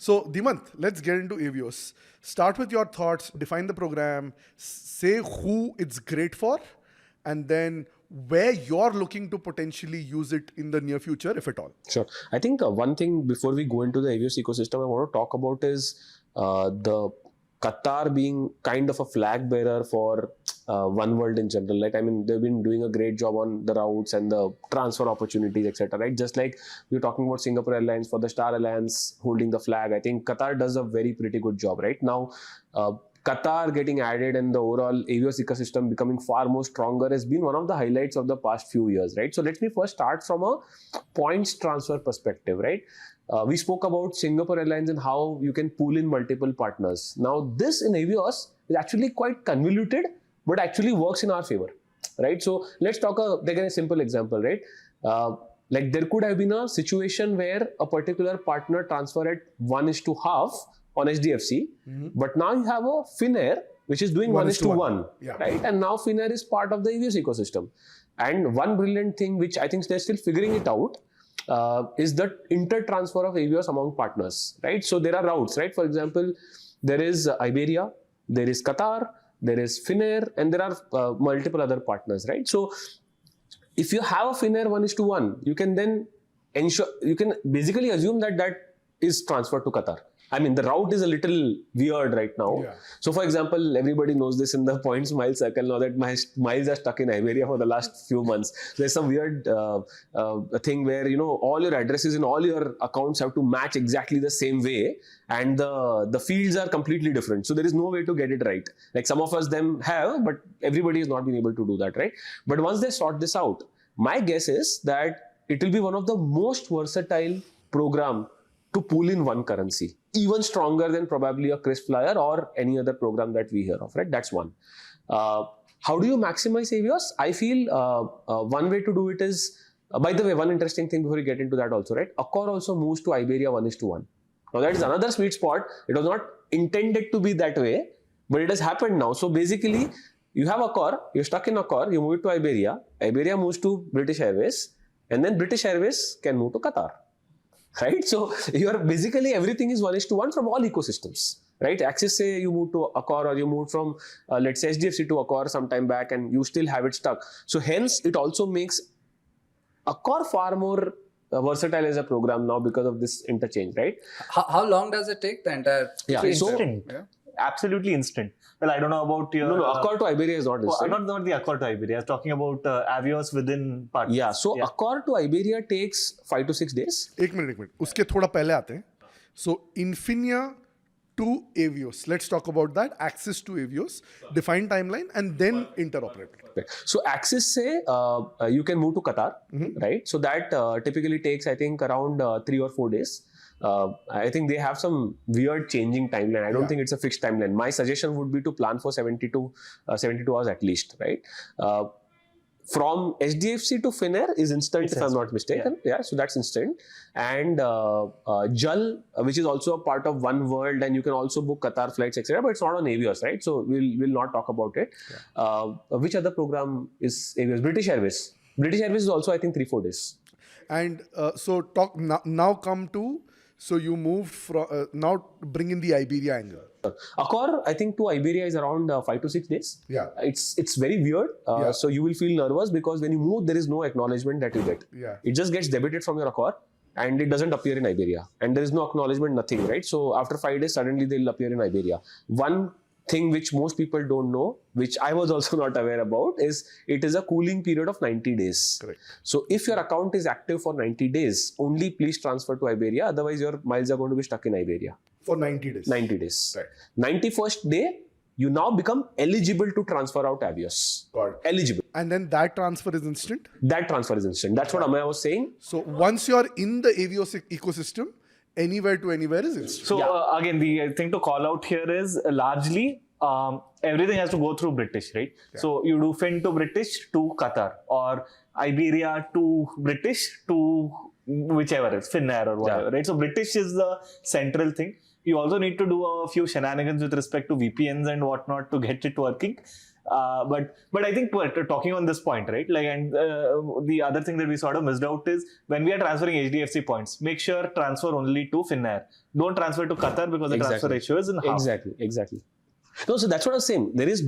A: So, Dhimant, let's get into Avios. Start with your thoughts, define the program, say who it's great for, and then where you're looking to potentially use it in the near future, if at all.
C: Sure. I think one thing before we go into the Avios ecosystem I want to talk about is the Qatar being kind of a flag bearer for One World in general. Like, I mean, they've been doing a great job on the routes and the transfer opportunities, etc. Right? Just like we were talking about Singapore Airlines for the Star Alliance holding the flag, I think Qatar does a very pretty good job. Right now, Qatar getting added and the overall Avios ecosystem becoming far more stronger has been one of the highlights of the past few years. Right? So let me first start from a points transfer perspective. Right? We spoke about Singapore Airlines and how you can pool in multiple partners. Now, this in Avios is actually quite convoluted, but actually works in our favor, right? So let's talk again a simple example, right? Like there could have been a situation where a particular partner transfer at 1:2 on HDFC, but now you have a Finnair which is doing 1:1,
A: yeah.
C: Right? And now Finnair is part of the Avios ecosystem. And one brilliant thing which I think they're still figuring it out is the inter-transfer of Avios among partners, right? So there are routes, right? For example, there is Iberia, there is Qatar, there is Finnair, and there are multiple other partners, right? So if you have a Finnair 1:1, you can then you can basically assume that is transferred to Qatar. I mean, the route is a little weird right now.
A: Yeah.
C: So, for example, everybody knows this in the points mile circle now that my miles are stuck in Iberia for the last few months. There's some weird thing where, you know, all your addresses in all your accounts have to match exactly the same way, and the fields are completely different. So there is no way to get it right. Like some of us them have, but everybody has not been able to do that, right? But once they sort this out, my guess is that it will be one of the most versatile program to pool in one currency, even stronger than probably a KrisFlyer or any other program that we hear of, right? That's one. How do you maximize Avios? I feel one way to do it is, by the way, one interesting thing before we get into that also, right? Accor also moves to Iberia 1:1. Now that is another sweet spot. It was not intended to be that way, but it has happened now. So basically, you have Accor, you're stuck in Accor, you move it to Iberia, Iberia moves to British Airways, and then British Airways can move to Qatar. Right? So you're basically everything is 1:1 from all ecosystems. Right? Axis say you move to Accor or you move from let's say HDFC to Accor some time back and you still have it stuck. So hence it also makes Accor far more versatile as a program now because of this interchange, right?
B: How long does it take the entire?
C: Yeah. So
D: absolutely instant. Well, I don't know about your...
C: No, Accor to Iberia is not instant.
D: not the Accor to Iberia. I was talking about Avios within partners.
C: Yeah, so Accor to Iberia takes 5 to 6 days.
A: एक minute उसके थोड़ा पहले आते हैं. So Infinia to Avios. Let's talk about that. Axis to Avios, define timeline, and then interoperability.
C: So Axis say you can move to Qatar, right? So that typically takes, I think, around 3 or 4 days. I think they have some weird changing timeline. I don't think it's a fixed timeline. My suggestion would be to plan for 72 hours at least, right? From HDFC to Finnair is instant, if I'm not mistaken. Yeah, so that's instant. And JAL, which is also a part of One World, and you can also book Qatar flights, etc. But it's not on Avios, right? So we'll not talk about it. Which other program is Avios? British Airways. British Airways is also, I think, 3-4 days.
A: And so talk now come to, so you moved from, now bring in the Iberia angle.
C: Accor, I think, to Iberia is around 5 to 6 days.
A: Yeah.
C: It's very weird. So you will feel nervous because when you move, there is no acknowledgement that you get.
A: Yeah.
C: It just gets debited from your Accor and it doesn't appear in Iberia. And there is no acknowledgement, nothing, right? So after 5 days, suddenly they'll appear in Iberia. One thing which most people don't know, which I was also not aware about, is it is a cooling period of 90 days.
A: Correct.
C: So if your account is active for 90 days, only please transfer to Iberia. Otherwise, your miles are going to be stuck in Iberia.
A: For 90 days.
C: 90 days.
A: Right.
C: 91st day, you now become eligible to transfer out Avios.
A: Got it.
C: Eligible.
A: And then that transfer is instant?
C: That transfer is instant. That's what Ameya was saying.
A: So once you're in the Avios ecosystem, anywhere to anywhere is instant.
D: So again, the thing to call out here is largely everything has to go through British, right?
A: Yeah.
D: So you do Fin to British to Qatar, or Iberia to British to whichever it's Finnair or whatever, right? So British is the central thing. You also need to do a few shenanigans with respect to VPNs and whatnot to get it working. But I think talking on this point, right? Like, and the other thing that we sort of missed out is when we are transferring HDFC points, make sure transfer only to Finnair. Don't transfer to Qatar because the transfer ratio is in half.
C: Exactly. No, so that's what I was saying. There is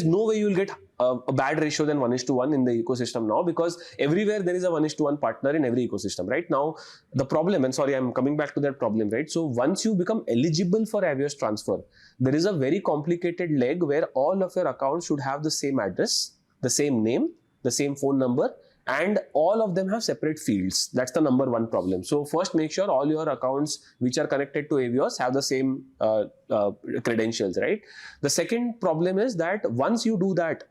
C: no way you will get a bad ratio than 1:1 in the ecosystem now, because everywhere there is a 1:1 partner in every ecosystem. Right now, the problem, and sorry, I'm coming back to that problem, right? So once you become eligible for Avios transfer, there is a very complicated leg where all of your accounts should have the same address, the same name, the same phone number, and all of them have separate fields. That's the number one problem. So first, make sure all your accounts which are connected to Avios have the same credentials, right? The second problem is that once you do that,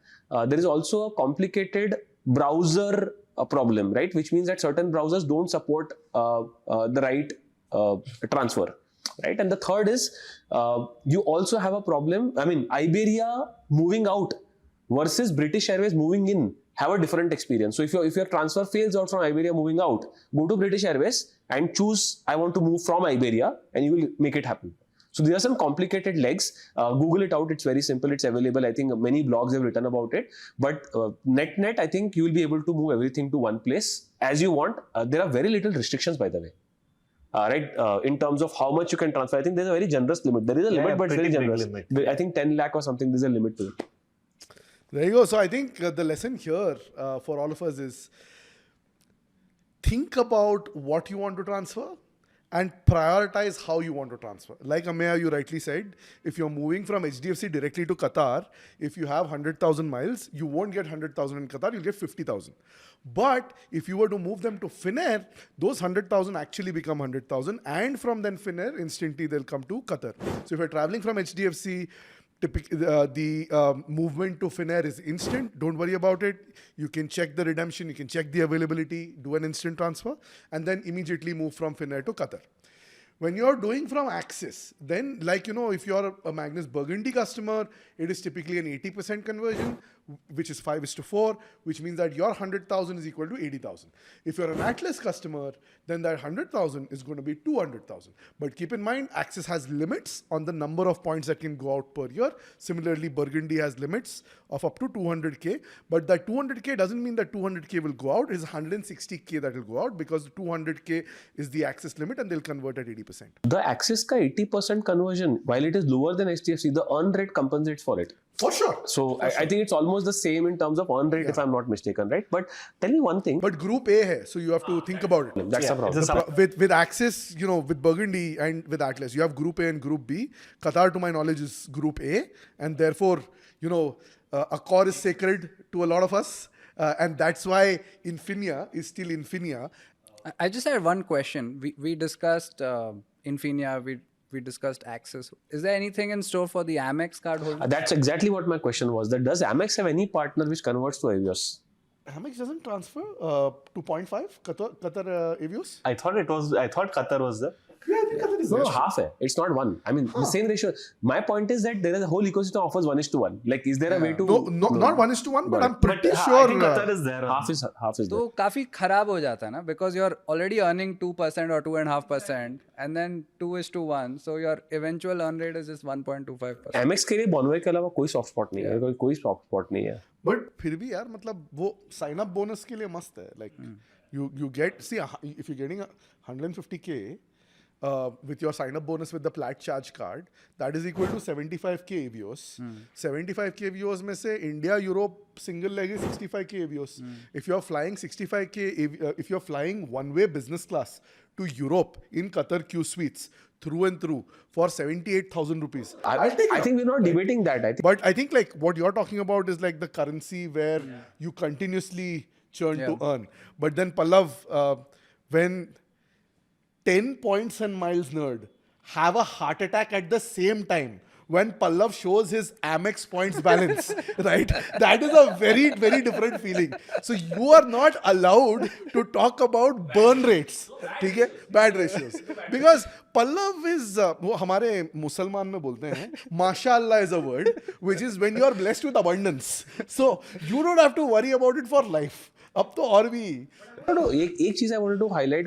C: there is also a complicated browser problem, right? Which means that certain browsers don't support the right transfer, right? And the third is you also have a problem. I mean, Iberia moving out versus British Airways moving in have a different experience. So if your transfer fails out from Iberia moving out, go to British Airways and choose I want to move from Iberia, and you will make it happen. So there are some complicated legs. Google it out. It's very simple. It's available. I think many blogs have written about it. But net, I think you will be able to move everything to one place as you want. There are very little restrictions, by the way. Right, in terms of how much you can transfer. I think there's a very generous limit. There is a limit, but it's very generous. I think 10 lakh or something, there's a limit to it.
A: There you go. So I think the lesson here for all of us is think about what you want to transfer and prioritize how you want to transfer. Like Ameya, you rightly said, if you're moving from HDFC directly to Qatar, if you have 100,000 miles, you won't get 100,000 in Qatar, you'll get 50,000. But if you were to move them to Finnair, those 100,000 actually become 100,000, and from then Finnair, instantly they'll come to Qatar. So if you're traveling from HDFC, the movement to Finnair is instant. Don't worry about it. You can check the redemption, you can check the availability, do an instant transfer, and then immediately move from Finnair to Qatar. When you're doing from Axis, then if you're a Magnus Burgandy customer, it is typically an 80% conversion, which is 5:4, which means that your 100,000 is equal to 80,000. If you're an Atlas customer, then that 100,000 is going to be 200,000. But keep in mind, Axis has limits on the number of points that can go out per year. Similarly, Burgandy has limits of up to 200K. But that 200K doesn't mean that 200K will go out. It's 160K that will go out, because 200K is the Axis limit and they'll convert at 80%. 80%.
C: The Axis ka 80% conversion, while it is lower than HDFC, the earn rate compensates for it.
A: For sure.
C: So I think it's almost the same in terms of earn rate, if I'm not mistaken, right? But tell me one thing.
A: But Group A hai, so you have to think about it.
C: That's the problem.
A: With Axis, with Burgundy and with Atlas, you have Group A and Group B. Qatar, to my knowledge, is Group A, and therefore, Accor is sacred to a lot of us, and that's why Infinia is still Infinia.
B: I just had one question. We discussed Infinia, we discussed Axis. Is there anything in store for the Amex card holder?
C: That's exactly what my question was. That does Amex have any partner which converts to Avios?
A: Amex doesn't transfer to 0.5 Qatar Avios?
D: I thought Qatar was there.
A: Yeah, I think Qatar is
C: No,
A: there.
C: half hai. It's not one. I mean, the same ratio. My point is that there is a whole ecosystem offers 1:1. Like, is there a way to...
A: No, not 1:1, but I'm pretty
D: But
A: sure.
D: I think Qatar is there.
C: half is there.
B: तो काफी खराब हो जाता है ना, because you're already earning 2% or 2.5%, and then 2:1, so your eventual earn rate is just 1.25%.
C: Amex के लिए Bonvoy के अलावा कोई soft spot नहीं है. कोई soft spot नहीं है.
A: But फिर भी यार मतलब वो sign up bonus के लिए मस्त है. Like you get, see, if you're getting 150k with your sign up bonus with the plat charge card, that is equal to 75k Avios. 75k Avios में से India Europe single leg is 65k Avios. If you're flying 65k, if you're flying one way business class to Europe in Qatar Qsuites through and through for 78,000 rupees.
C: I think we're not debating that.
A: But I think like what you're talking about is like the currency where you continuously churn to earn. But then Pallav, when 10 points and miles nerd have a heart attack at the same time when Pallav shows his Amex points balance, right? That is a very, very different feeling. So you are not allowed to talk about burn rates, okay? Bad ratios. Because Pallav is, वो हमारे मुसलमान में बोलते हैं, Mashallah is a word, which is when you are blessed with abundance. So you don't have to worry about it for life. अब तो और भी
C: No, एक चीज I wanted to highlight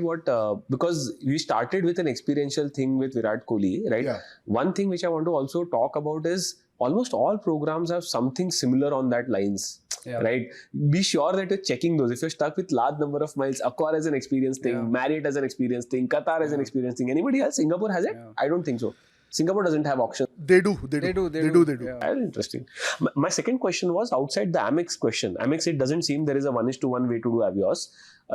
C: because we started with an experiential thing with Virat Kohli, right?
A: Yeah.
C: One thing which I want to also talk about is almost all programs have something similar on that lines, right? Be sure that you're checking those. If you're stuck with large number of miles, Accor has an experience thing, Marriott has an experience thing, Qatar has an experience thing. Anybody else? Singapore has it? I don't think so. Singapore doesn't have auction.
A: They do.
B: Yeah.
C: Very interesting. My second question was outside the Amex question. Amex, it doesn't seem there is a 1:1 way to do Avios.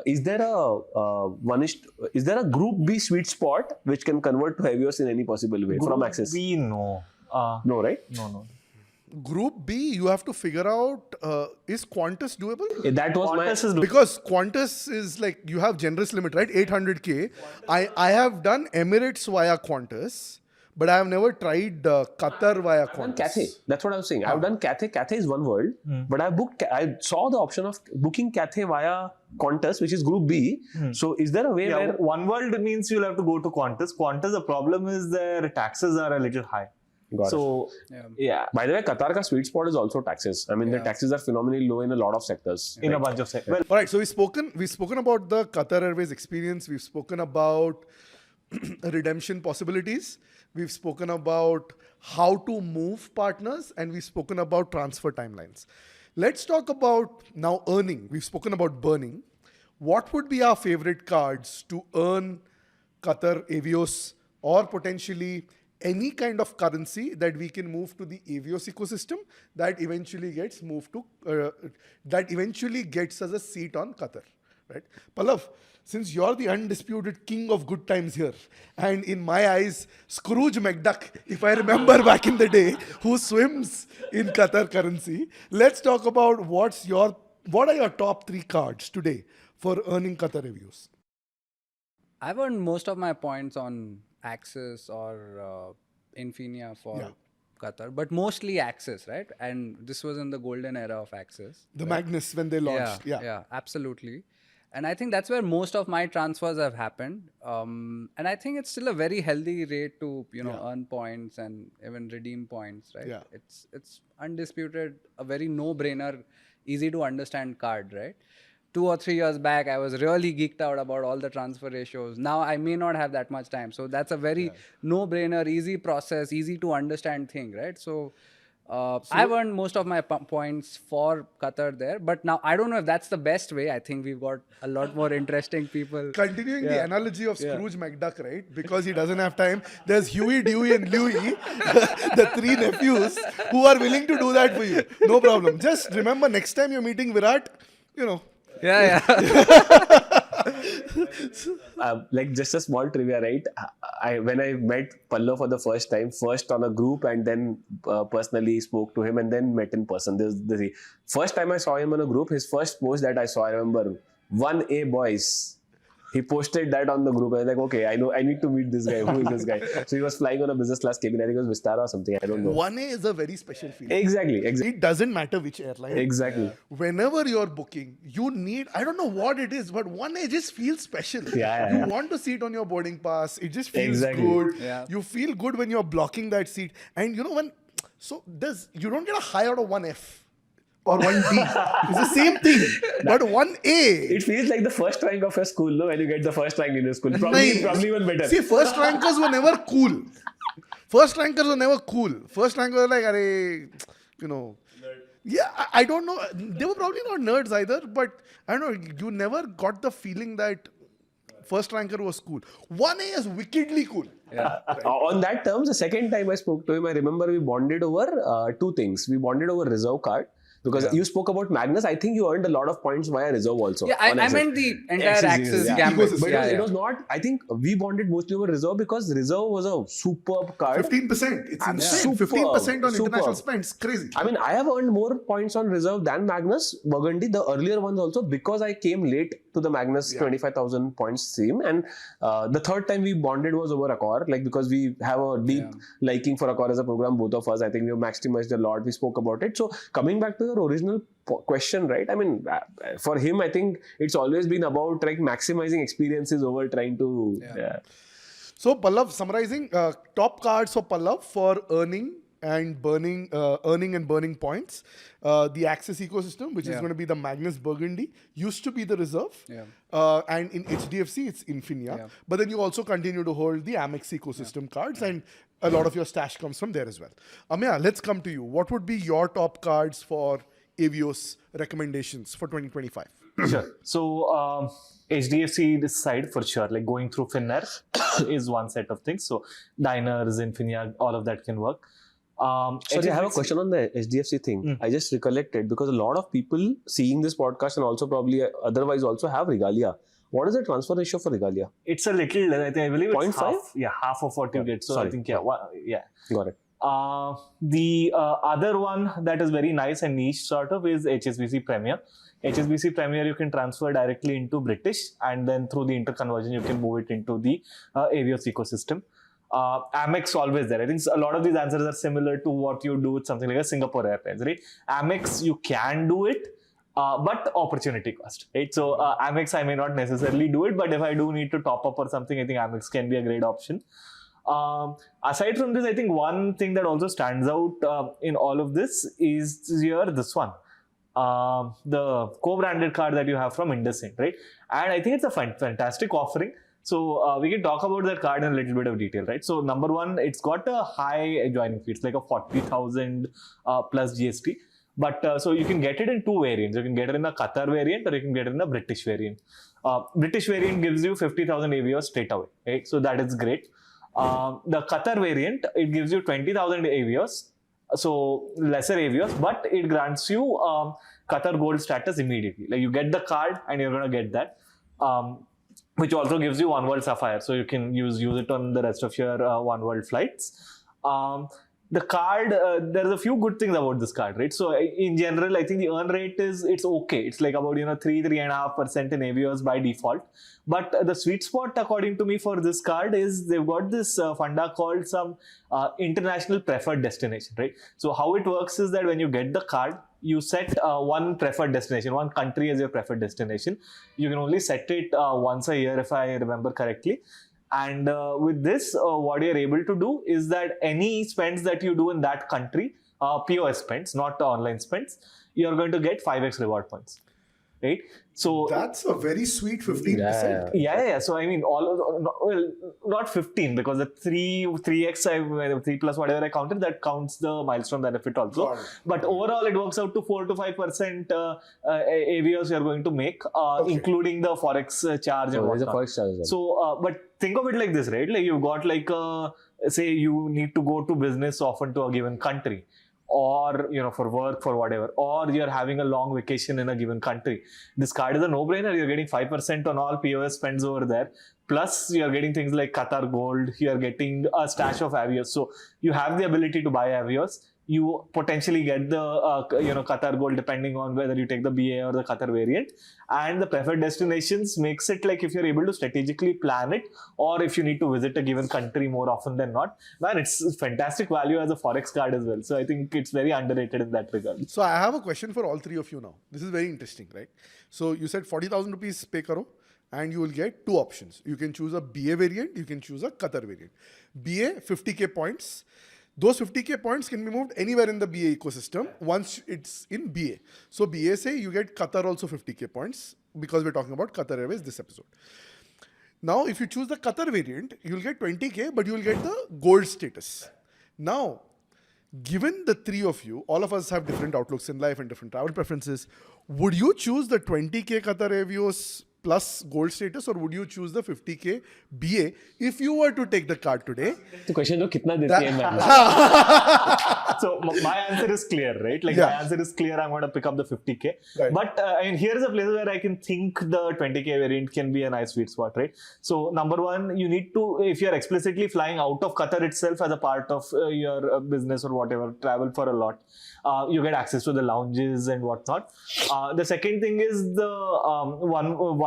C: Is there a Group B sweet spot which can convert to Avios in any possible way from Axis?
D: We know.
C: No, right?
D: No.
A: Group B, you have to figure out, is Qantas doable?
C: That was
D: Qantas is
A: Because Qantas is like, you have generous limit, right? 800k. I have done Emirates via Qantas, but I have never tried Qatar via
C: I've done
A: Qantas.
C: Cathay. That's what I was saying. I've done Cathay. Cathay is one world, but I saw the option of booking Cathay via Qantas, which is Group B. So is there a way where...
D: One world means you'll have to go to Qantas. Qantas, the problem is their taxes are a little high. So, yeah.
C: By the way, Qatar ka sweet spot is also taxes. I mean, the taxes are phenomenally low in a lot of sectors.
D: In a bunch of sectors. Well,
A: All right, so we've spoken about the Qatar Airways experience. We've spoken about redemption possibilities. We've spoken about how to move partners, and we've spoken about transfer timelines. Let's talk about now earning. We've spoken about burning. What would be our favorite cards to earn Qatar Avios or potentially any kind of currency that we can move to the Avios ecosystem that eventually gets moved to, that eventually gets us a seat on Qatar, right? Pallav, since you're the undisputed king of good times here, and in my eyes, Scrooge McDuck, if I remember back in the day, who swims in Qatar currency, let's talk about what are your top 3 cards today for earning Qatar Avios?
B: I've earned most of my points on Axis or Infinia for Qatar, but mostly Axis, right? And this was in the golden era of Axis.
A: The Magnus, when they launched.
B: Yeah, absolutely. And I think that's where most of my transfers have happened. And I think it's still a very healthy rate to earn points and even redeem points, right?
A: Yeah.
B: It's undisputed, a very no-brainer, easy to understand card, right? 2 or 3 years back, I was really geeked out about all the transfer ratios. Now I may not have that much time. So that's a very no-brainer, easy process, easy to understand thing, right? So I've earned most of my points for Qatar there, but now I don't know if that's the best way. I think we've got a lot more interesting people.
A: Continuing the analogy of Scrooge McDuck, right? Because he doesn't have time. There's Huey, Dewey, and Louie, the three nephews who are willing to do that for you. No problem. Just remember, next time you're meeting Virat,
B: Yeah.
C: Like just a small trivia, right? When I met Pallav for the first time, first on a group and then personally spoke to him and then met in person. The first time I saw him on a group, his first post that I saw, I remember, 1A boys. He posted that on the group. I was like, okay, I know, I need to meet this guy. Who is this guy? So he was flying on a business class cabin. I think it was Vistara or something. I don't know.
A: 1A is a very special feeling.
C: Exactly.
A: It doesn't matter which airline.
C: Exactly.
A: Whenever you're booking, you need, I don't know what it is, but 1A just feels special.
C: Yeah.
A: You want to sit on your boarding pass. It just feels
C: Exactly.
A: good.
B: Yeah.
A: You feel good when you're blocking that seat. And you don't get a high out of 1F. Or 1D. It's the same thing. But 1A.
C: It feels like the first rank of your school, no? When you get the first rank in your school. Probably even better.
A: See, first rankers were never cool. First rankers were like, yeah, I don't know. They were probably not nerds either, but I don't know. You never got the feeling that first ranker was cool. 1A is wickedly cool.
B: Yeah.
C: On that terms, the second time I spoke to him, I remember we bonded over two things. We bonded over reserve card. Because you spoke about Magnus, I think you earned a lot of points via reserve also.
B: Yeah, I meant the entire Axis gambit.
C: But it was not, I think we bonded mostly over reserve because reserve was a superb card.
A: 15%. It's insane.
C: Superb,
A: 15% on international
C: superb.
A: spend. It's crazy.
C: I mean, I have earned more points on reserve than Magnus Burgandy, the earlier ones also, because I came late to the Magnus 25,000 points stream. And the third time we bonded was over Accor, like because we have a deep liking for Accor as a program, both of us. I think we have maximized a lot. We spoke about it. So coming back to your original question, right? I mean, for him, I think it's always been about like maximizing experiences over trying to.
A: So, Pallav, summarizing, top cards for Pallav for earning and burning points. The Axis ecosystem, which is going to be the Magnus Burgandy, used to be the reserve. And in HDFC, it's Infinia. But then you also continue to hold the Amex ecosystem cards, and a lot of your stash comes from there as well. Ameya, let's come to you. What would be your top cards for Avios recommendations for 2025?
D: Sure. So HDFC this side for sure, like going through Finnair is one set of things. So diners, Infinia, all of that can work.
C: Sorry, I have a question on the HDFC thing. I just recollected because a lot of people seeing this podcast and also probably otherwise also have regalia. What is the transfer ratio for regalia?
D: It's a little, I believe it's
C: 0.5?
D: half. Yeah, half of what you get. So
C: Sorry.
D: I think, yeah.
C: Got it.
D: The other one that is very nice and niche sort of is HSBC Premier. HSBC Premier you can transfer directly into British, and then through the interconversion you can move it into the Avios ecosystem. Amex always there. I think a lot of these answers are similar to what you do with something like a Singapore Airlines, right? Amex you can do it, but opportunity cost, right? So Amex I may not necessarily do it, but if I do need to top up or something, I think Amex can be a great option. Aside from this, I think one thing that also stands out in all of this is this one. The co-branded card that you have from IndusInd, right? And I think it's a fantastic offering. So we can talk about that card in a little bit of detail, right? So number one, it's got a high joining fee. It's like a 40,000 plus GST. But so you can get it in two variants. You can get it in a Qatar variant or you can get it in a British variant. British variant gives you 50,000 Avios straight away, right? So that is great. The Qatar variant, it gives you 20,000 Avios. So lesser Avios, but it grants you Qatar Gold status immediately. Like you get the card and you're going to get that. Which also gives you One World Sapphire, so you can use it on the rest of your One World flights. The card, there's a few good things about this card, right? So in general, I think the earn rate it's okay. It's like about 3.5% in Avios by default. But the sweet spot, according to me, for this card is they've got this funda called some international preferred destination, right? So how it works is that when you get the card, you set one preferred destination, one country as your preferred destination. You can only set it once a year, if I remember correctly. And with this, what you're able to do is that any spends that you do in that country, POS spends, not online spends, you're going to get 5x reward points. right? So
A: That's a very sweet 15%.
D: yeah. So I mean, not 15 because the 3x, 3 plus whatever I counted, that counts the milestone benefit also.
A: Got it.
D: But overall, it works out to 4 to 5% Avios you're going to make, including the forex charge and
C: There's a
D: whatnot.
C: forex charge as well.
D: So, but think of it like this, right? Like you've got like, say you need to go to business often to a given country, or for work, for whatever, or you're having a long vacation in a given country. This card is a no-brainer. You're getting 5% on all POS spends over there. Plus, you're getting things like Qatar Gold. You're getting a stash of Avios. So you have the ability to buy Avios. You potentially get the Qatar Gold depending on whether you take the BA or the Qatar variant. And the preferred destinations makes it like if you're able to strategically plan it, or if you need to visit a given country more often than not, man, it's fantastic value as a forex card as well. So I think it's very underrated in that regard.
A: So I have a question for all three of you now. This is very interesting, right? So you said 40,000 rupees pay karo, and you will get two options. You can choose a BA variant, you can choose a Qatar variant. BA, 50k points. Those 50k points can be moved anywhere in the BA ecosystem once it's in BA. So BA say you get Qatar also 50k points because we're talking about Qatar Airways this episode. Now, if you choose the Qatar variant, you'll get 20k, but you will get the gold status. Now, given the three of you, all of us have different outlooks in life and different travel preferences. Would you choose the 20k Qatar Avios plus gold status, or would you choose the 50k BA if you were to take the card today?
C: The question is, कितना देती है मैं?
D: So my answer is clear, right? Like my answer is clear. I'm going to pick up the 50k.
A: Right.
D: But here's a place where I can think the 20k variant can be a nice sweet spot, right? So number one, you need to, if you're explicitly flying out of Qatar itself as a part of your business or whatever, travel for a lot, you get access to the lounges and whatnot. The second thing is the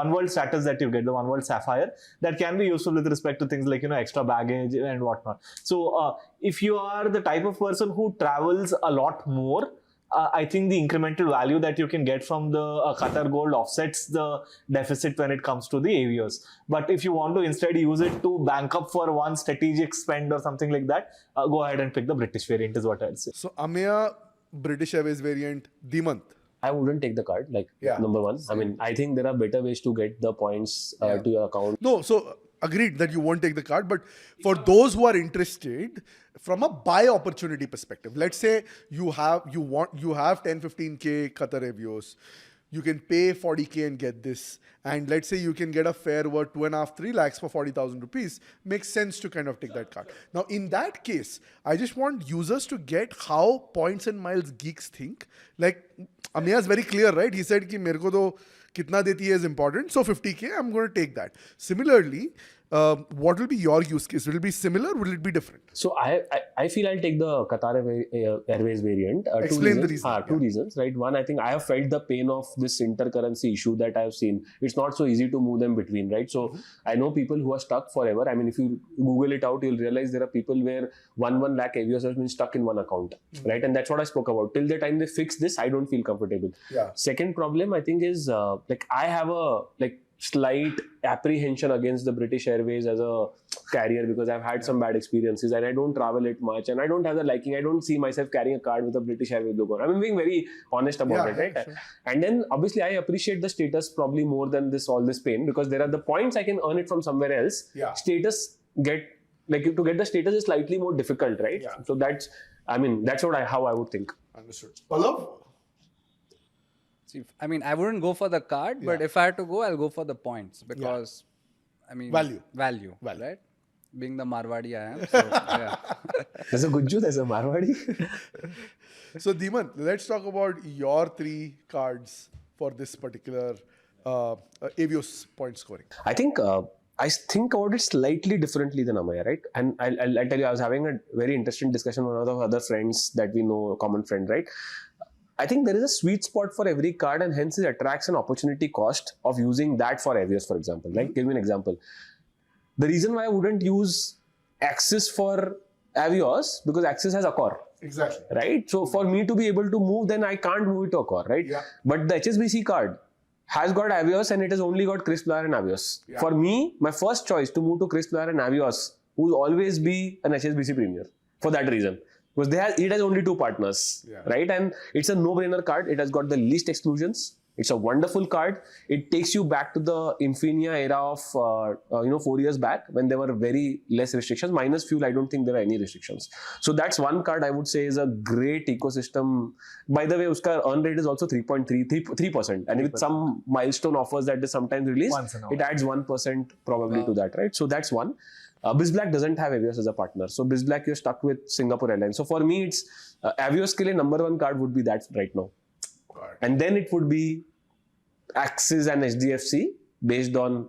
D: one world status that you get, the one world sapphire, that can be useful with respect to things like extra baggage and whatnot. So if you are the type of person who travels a lot more, I think the incremental value that you can get from the Qatar Gold offsets the deficit when it comes to the Avios. But if you want to instead use it to bank up for one strategic spend or something like that, go ahead and pick the British variant is what I'd say.
A: So Ameya, British Airways variant, Dhimant.
C: I wouldn't take the card, number one. I mean, I think there are better ways to get the points to your account.
A: No, so agreed that you won't take the card, but for those who are interested from a buy opportunity perspective, let's say you have 10-15k Qatar Avios, you can pay 40k and get this, and let's say you can get a fare worth 2.5-3 lakhs for 40,000 rupees, makes sense to kind of take that card. Now in that case, I just want users to get how points and miles geeks think. Like Ameya is very clear, right? He said ki mere ko to kitna deti hai is important, so 50k, I'm going to take that. Similarly, what will be your use case? Will it be similar? Will it be different?
C: So I feel I'll take the Qatar Airways variant.
A: Explain the reason.
C: Two reasons, right? One, I think I have felt the pain of this intercurrency issue that I have seen. It's not so easy to move them between, right? So I know people who are stuck forever. I mean, if you Google it out, you'll realize there are people where 1 lakh Avios has been stuck in one account, right? And that's what I spoke about. Till the time they fix this, I don't feel comfortable.
A: Yeah.
C: Second problem, I think, is I have a slight apprehension against the British Airways as a carrier because I've had some bad experiences and I don't travel it much and I don't have the liking. I don't see myself carrying a card with a British Airways logo. I'm being very honest about it, right? Sure. And then obviously I appreciate the status probably more than all this pain because there are the points I can earn it from somewhere else.
A: Yeah.
C: Status to get the status is slightly more difficult, right?
A: Yeah.
C: So that's how I would think.
A: Understood. Pallav?
B: I mean, I wouldn't go for the card, but if I had to go, I'll go for the points because, I mean, value, right? Being the Marwadi I am. So, yeah.
C: There's a Gujju, there's a Marwadi.
A: So, Dhimant, let's talk about your three cards for this particular Avios point scoring.
C: I think I think about it slightly differently than Ameya, right? And I'll tell you, I was having a very interesting discussion with one of the other friends that we know, a common friend, right? I think there is a sweet spot for every card and hence it attracts an opportunity cost of using that for Avios, for example. Like, give me an example. The reason why I wouldn't use Axis for Avios because Axis has Accor.
A: Exactly.
C: Right? So for me to be able to move, then I can't move it to Accor, right?
A: Yeah.
C: But the HSBC card has got Avios and it has only got Chris Blair and Avios. Yeah. For me, my first choice to move to Chris Blair and Avios will always be an HSBC Premier for that reason. Because it has only two partners, right? And it's a no-brainer card. It has got the least exclusions. It's a wonderful card. It takes you back to the Infinia era of 4 years back when there were very less restrictions. Minus fuel, I don't think there are any restrictions. So that's one card I would say is a great ecosystem. By the way, uska earn rate is also 3.3%, and with some milestone offers that they sometimes release, it adds 1% probably to that, right? So that's one. BizBlack doesn't have Avios as a partner, so BizBlack you're stuck with Singapore Airlines. So for me, it's Avios ke liye number one card would be that right now. And then it would be Axis and HDFC based on.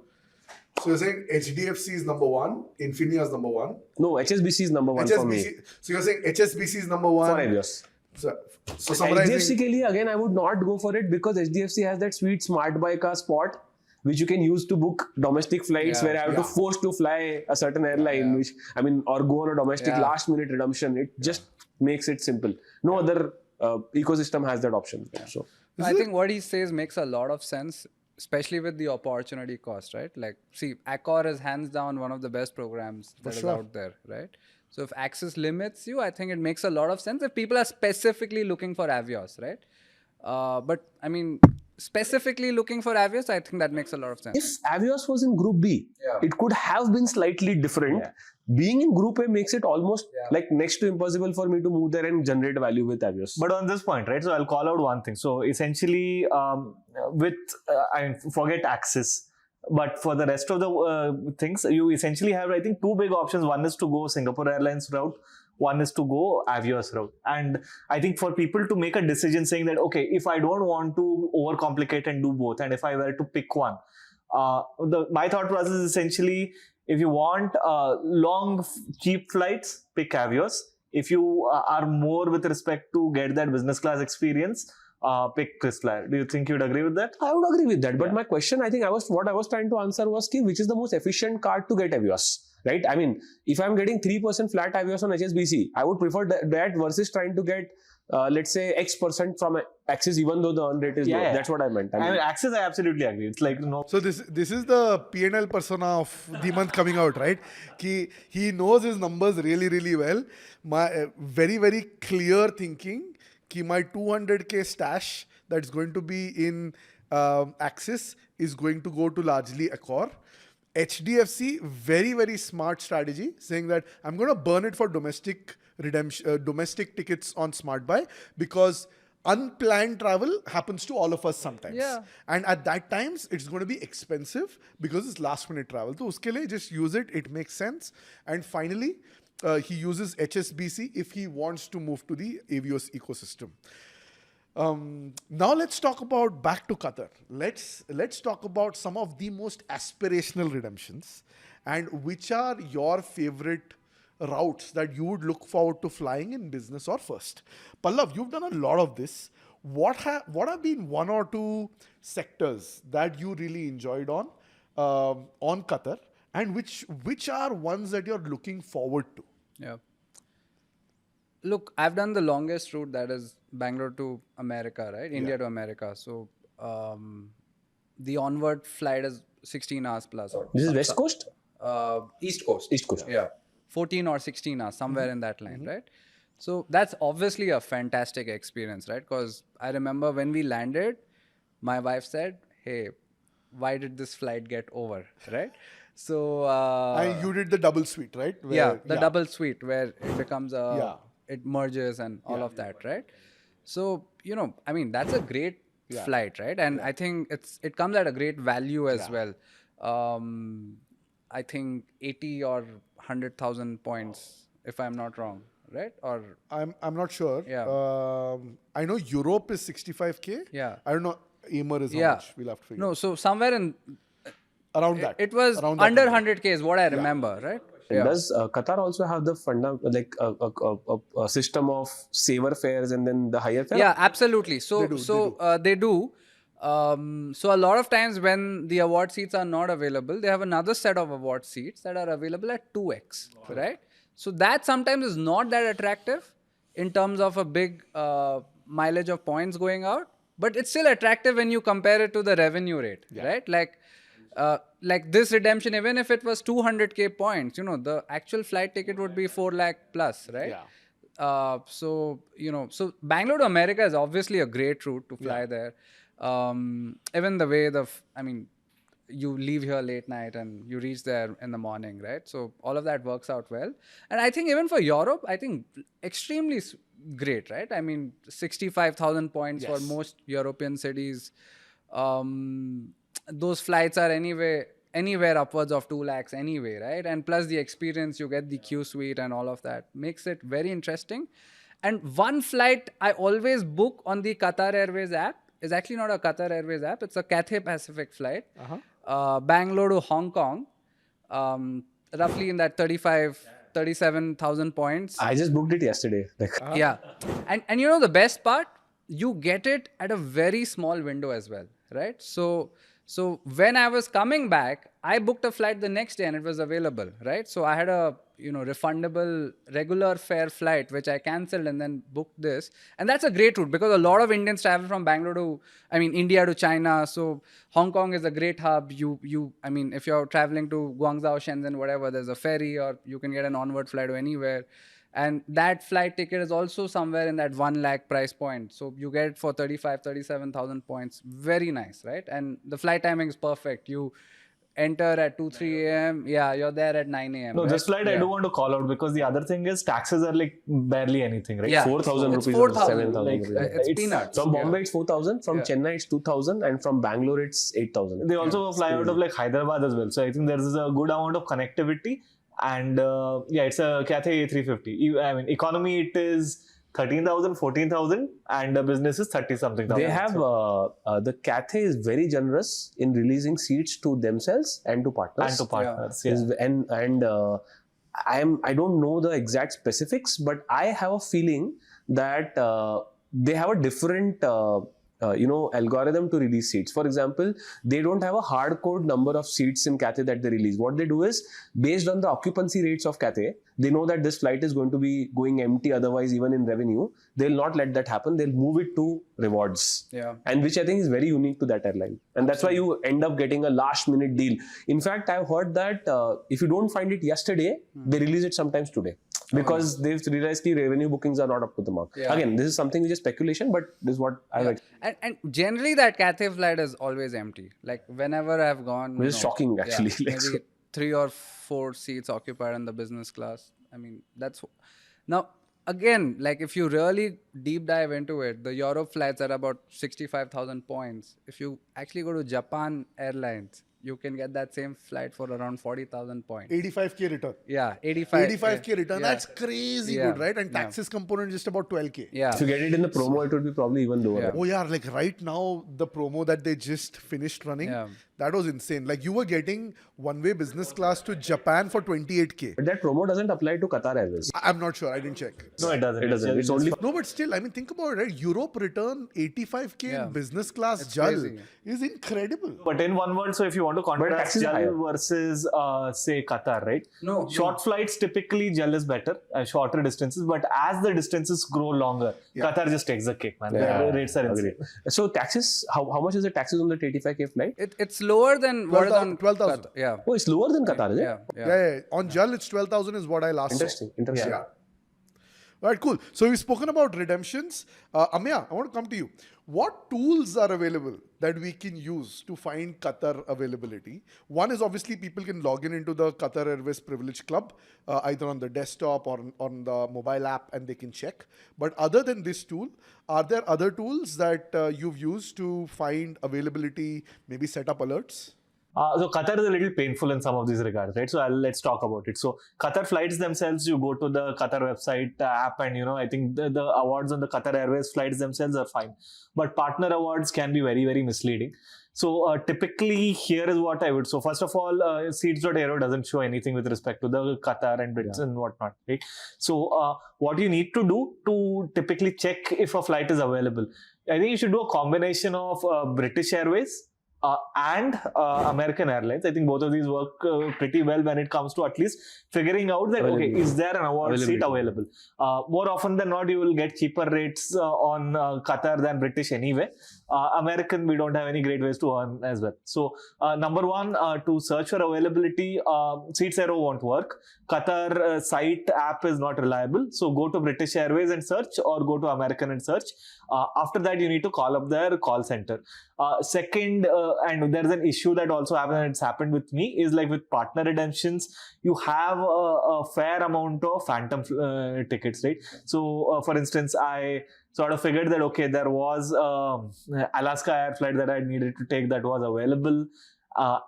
A: So you're saying HDFC is number one, Infinia is number one.
C: No, HSBC is number one for me.
A: So you're saying HSBC is number one
C: for Avios.
A: So summarizing.
C: HDFC ke liye, again, I would not go for it because HDFC has that sweet smart buy car spot which you can use to book domestic flights where I have to force to fly a certain airline, which or go on a domestic last minute redemption. It just makes it simple. No other ecosystem has that option. So
B: I think what he says makes a lot of sense, especially with the opportunity cost, right? Like, see, Accor is hands down one of the best programs that is out there, right? So if Axis limits you, I think it makes a lot of sense if people are specifically looking for Avios, right? But I mean, specifically looking for Avios, I think that makes a lot of sense.
C: If Avios was in Group B, it could have been slightly different. Being in Group A makes it almost like next to impossible for me to move there and generate value with Avios.
D: But on this point, right? So I'll call out one thing. So essentially, forget Axis. But for the rest of the things, you essentially have, I think, two big options. One is to go Singapore Airlines route. One is to go Avios route. And I think for people to make a decision saying that, okay, if I don't want to overcomplicate and do both, and if I were to pick one, my thought process is essentially, if you want long, cheap flights, pick Avios. If you are more with respect to get that business class experience, pick KrisFlyer. Do you think you'd agree with that?
C: I would agree with that. But my question, I think what I was trying to answer was, which is the most efficient card to get Avios? Right? I mean, if I'm getting 3% flat Avios on HSBC, I would prefer that versus trying to get, let's say, X% from Axis, even though the earn rate is low. That's what I meant.
D: I mean, Axis, I absolutely agree. It's like,
A: So this is the P&L persona of Dhimant coming out, right? He knows his numbers really, really well. My very, very clear thinking. My 200k stash that's going to be in Axis is going to go to largely Accor. HDFC, very, very smart strategy, saying that I'm going to burn it for domestic redemption, domestic tickets on Smart Buy, because unplanned travel happens to all of us sometimes. And at that times, it's going to be expensive because it's last minute travel. So uske liye just use it. It makes sense. And finally, he uses HSBC if he wants to move to the Avios ecosystem. Now let's talk about back to Qatar. Let's talk about some of the most aspirational redemptions and which are your favorite routes that you would look forward to flying in business or first. Pallav, you've done a lot of this. What have been one or two sectors that you really enjoyed on Qatar, and which are ones that you're looking forward to?
B: Yeah. Look, I've done the longest route, that is Bangalore to America, right? India to America. So the onward flight is 16 hours plus.
C: This is West Coast?
B: East Coast.
C: East Coast.
B: Yeah. 14 or 16 hours, somewhere in that line, right? So that's obviously a fantastic experience, right? Because I remember when we landed, my wife said, hey, why did this flight get over, right? So...
A: and you did the double suite, right?
B: The double suite where it becomes it merges and all of that, right? So, I mean, that's a great flight, right? And I think it comes at a great value as well. I think 80 or 100,000 points, if I'm not wrong, right? Or
A: I'm not sure.
B: Yeah.
A: I know Europe is 65k.
B: Yeah.
A: I don't know Amer is how much. We'll have to figure.
B: No, so somewhere in
A: around that.
B: It was
A: around
B: under 100k is what I remember, right?
C: Does Qatar also have the a system of saver fares and then the higher fare?
B: Yeah, absolutely. So they do. So a lot of times when the award seats are not available, they have another set of award seats that are available at 2x, right? So that sometimes is not that attractive in terms of a big mileage of points going out, but it's still attractive when you compare it to the revenue rate, right? Like this redemption, even if it was 200k points, the actual flight ticket would be 4 lakh plus, right? So Bangalore to America is obviously a great route to fly there. Even the way you leave here late night and you reach there in the morning, right? So all of that works out well. And I think even for Europe, I think extremely great, right? I mean, 65,000 points for most European cities. Those flights are anywhere upwards of 2 lakhs anyway, right? And plus the experience, you get the Qsuite and all of that. Makes it very interesting. And one flight I always book on the Qatar Airways app is actually not a Qatar Airways app. It's a Cathay Pacific flight. Bangalore to Hong Kong. Roughly in that 37,000 points.
C: I just booked it yesterday.
B: Yeah. And you know the best part? You get it at a very small window as well, right? So when I was coming back, I booked a flight the next day and it was available, right? So I had a refundable regular fare flight which I cancelled and then booked this. And that's a great route because a lot of Indians travel from India to China. So Hong Kong is a great hub. If you're traveling to Guangzhou, Shenzhen, whatever, there's a ferry or you can get an onward flight to anywhere. And that flight ticket is also somewhere in that 1 lakh price point. So you get it for 37,000 points. Very nice, right? And the flight timing is perfect. You enter at 2-3 a.m. Yeah, you're there at 9 a.m.
D: No,
B: right?
D: this flight I do want to call out because the other thing is taxes are like barely anything, right?
B: Yeah.
C: 4,000
B: It's
C: rupees.
B: 4,000.
C: 7,000
B: Like,
C: rupees.
B: it's peanuts.
C: From Bombay, it's 4,000. From Chennai, it's 2,000. And from Bangalore, it's 8,000.
D: They also fly out of like Hyderabad as well. So I think there is a good amount of connectivity. And it's a Cathay A350. Economy it is 13,000, 14,000 and the business is 30 something thousand.
C: They have, the Cathay is very generous in releasing seats to themselves and to partners. I don't know the exact specifics, but I have a feeling that they have a different algorithm to release seats. For example, they don't have a hard code number of seats in Cathay that they release. What they do is, based on the occupancy rates of Cathay, they know that this flight is going to be going empty, otherwise even in revenue, they'll not let that happen. They'll move it to rewards.
B: Yeah.
C: And which I think is very unique to that airline. And that's why you end up getting a last minute deal. In fact, I've heard that if you don't find it yesterday, they release it sometimes today. Because they've realized the revenue bookings are not up to the mark.
B: Yeah.
C: Again, this is something which is speculation, but this is what I've
B: And generally that Cathay flight is always empty. Like whenever I've gone,
C: which is shocking actually.
B: maybe 3 or 4 seats occupied in the business class. That's now again, like if you really deep dive into it, the Europe flights are about 65,000 points. If you actually go to Japan Airlines, you can get that same flight for around 40,000 points.
A: 85k return.
B: Yeah, 85k
A: return.
B: Yeah.
A: That's crazy good, right? And taxes component just about 12k.
B: Yeah.
C: If you get it in the promo, it would be probably even lower.
B: Yeah.
A: Oh yeah, like right now, the promo that they just finished running, that was insane. Like you were getting one-way business class to Japan for 28k.
C: But that promo doesn't apply to Qatar Airways.
A: I'm not sure. I didn't check.
D: No, it doesn't.
C: It doesn't. It's only
A: No, but still, think about it, right? Europe return 85k in business class JAL
B: crazy.
A: is incredible.
D: But in one word, so if you want to contrast
C: taxes are higher.
D: JAL versus, say, Qatar, right?
B: No.
D: Short flights, typically JAL is better, shorter distances. But as the distances grow longer, Qatar just takes the cake, man. The rates are insane.
C: So taxes, how much is the taxes on the 85k flight?
B: It's lower than what is on
A: 12,000.
B: Qatar. Yeah.
C: Oh, it's lower than Qatar, is it?
B: Yeah.
A: On JAL, it's 12,000 is what I last
C: Interesting.
A: saw.
C: Interesting.
A: Yeah. All right, cool. So we've spoken about redemptions. Ameya, I want to come to you. What tools are available that we can use to find Qatar availability? One is obviously people can log into the Qatar Airways Privilege Club, either on the desktop or on the mobile app, and they can check. But other than this tool, are there other tools that you've used to find availability, maybe set up alerts?
D: So Qatar is a little painful in some of these regards, right? So let's talk about it. So Qatar flights themselves, you go to the Qatar website app and, I think the awards on the Qatar Airways flights themselves are fine. But partner awards can be very, very misleading. So typically here is what I would. So first of all, Seats.aero doesn't show anything with respect to the Qatar and Brits and whatnot, right? So what you need to do to typically check if a flight is available, I think you should do a combination of British Airways and American Airlines. I think both of these work pretty well when it comes to at least figuring out that, okay, is there an award seat available? More often than not, you will get cheaper rates on Qatar than British anyway. American, we don't have any great ways to earn as well. So number one, to search for availability, Seats.aero won't work. Qatar site app is not reliable. So go to British Airways and search, or go to American and search. After that, you need to call up their call center. Second, and there's an issue that also happened, and it's happened with me, is like with partner redemptions, you have a fair amount of phantom tickets, right? So for instance, I sort of figured that, okay, there was Alaska Air flight that I needed to take that was available.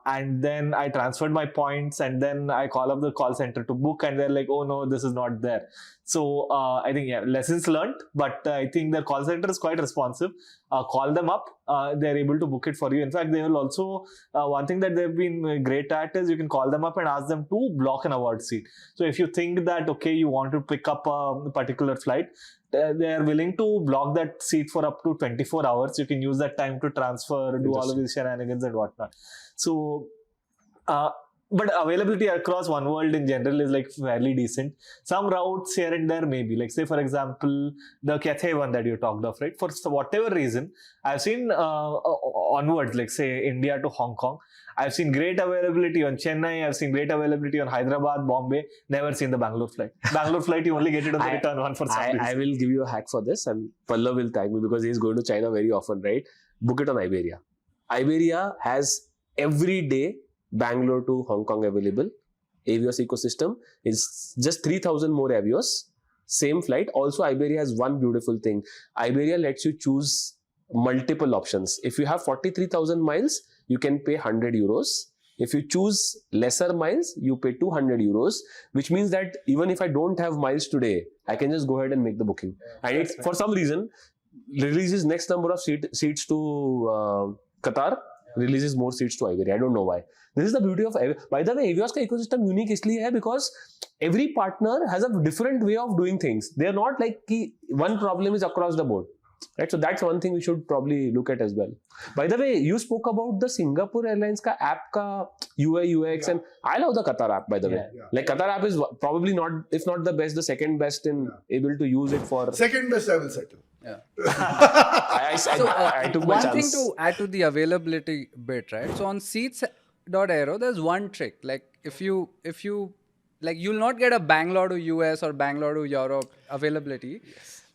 D: And then I transferred my points, and then I call up the call center to book, and they're like, oh no, this is not there. So I think, yeah, lessons learned, but I think the call center is quite responsive. Call them up, they're able to book it for you. In fact, they will also, one thing that they've been great at is you can call them up and ask them to block an award seat. So if you think that, okay, you want to pick up a particular flight, they are willing to block that seat for up to 24 hours. You can use that time to transfer, do all of these shenanigans and whatnot. So, but availability across one world in general is like fairly decent. Some routes here and there maybe, like say for example, the Cathay one that you talked of, right? For whatever reason, I've seen onwards, like say India to Hong Kong. I've seen great availability on Chennai. I've seen great availability on Hyderabad, Bombay. Never seen the Bangalore flight. Bangalore flight, you only get it on the return one for some reason.
C: I will give you a hack for this, and Pallav will thank me because he's going to China very often, right? Book it on Iberia. Iberia has every day Bangalore to Hong Kong available. Avios Ecosystem is just 3,000 more Avios. Same flight. Also, Iberia has one beautiful thing. Iberia lets you choose multiple options. If you have 43,000 miles, you can pay 100 euros. If you choose lesser miles, you pay 200 euros, which means that even if I don't have miles today, I can just go ahead and make the booking. And it, for some reason, releases next number of seats to Qatar, releases more seats to Iberia. I don't know why. This is the beauty of Avios. By the way, Avios ka ecosystem unique isliye hai because every partner has a different way of doing things. They are not like one problem is across the board. Right, so that's one thing we should probably look at as well. By the way, you spoke about the Singapore Airlines ka app ka UI UX, and I love the Qatar app. By the way, like Qatar app is probably not, if not the best, the second best in able to use it for.
A: Second best, I will settle.
B: Yeah.
C: I took my
B: one
C: chance.
B: thing to add to the availability bit, right? So on Seats.aero, there's one trick. Like if you like, you'll not get a Bangalore to US or Bangalore to Europe availability,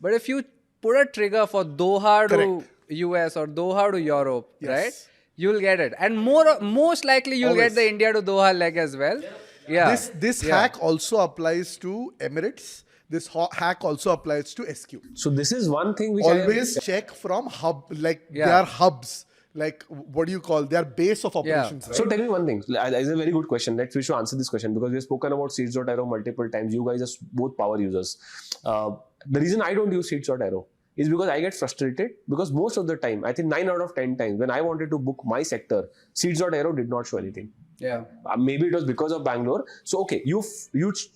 B: but if you put a trigger for Doha to US or Doha to Europe, right? You'll get it. And most likely you'll get the India to Doha leg as well. Yeah.
A: This hack also applies to Emirates. This hack also applies to SQ.
C: So this is one thing which
A: always check from hub, like they are hubs. Like, what do you call their base of operations? Right?
C: So tell me one thing. It's a very good question. We should answer this question because we've spoken about Seats.aero multiple times. You guys are both power users. The reason I don't use Seats.aero is because I get frustrated because most of the time, I think 9 out of 10 times when I wanted to book my sector, Seats.aero did not show anything.
B: Yeah.
C: Maybe it was because of Bangalore. So okay, you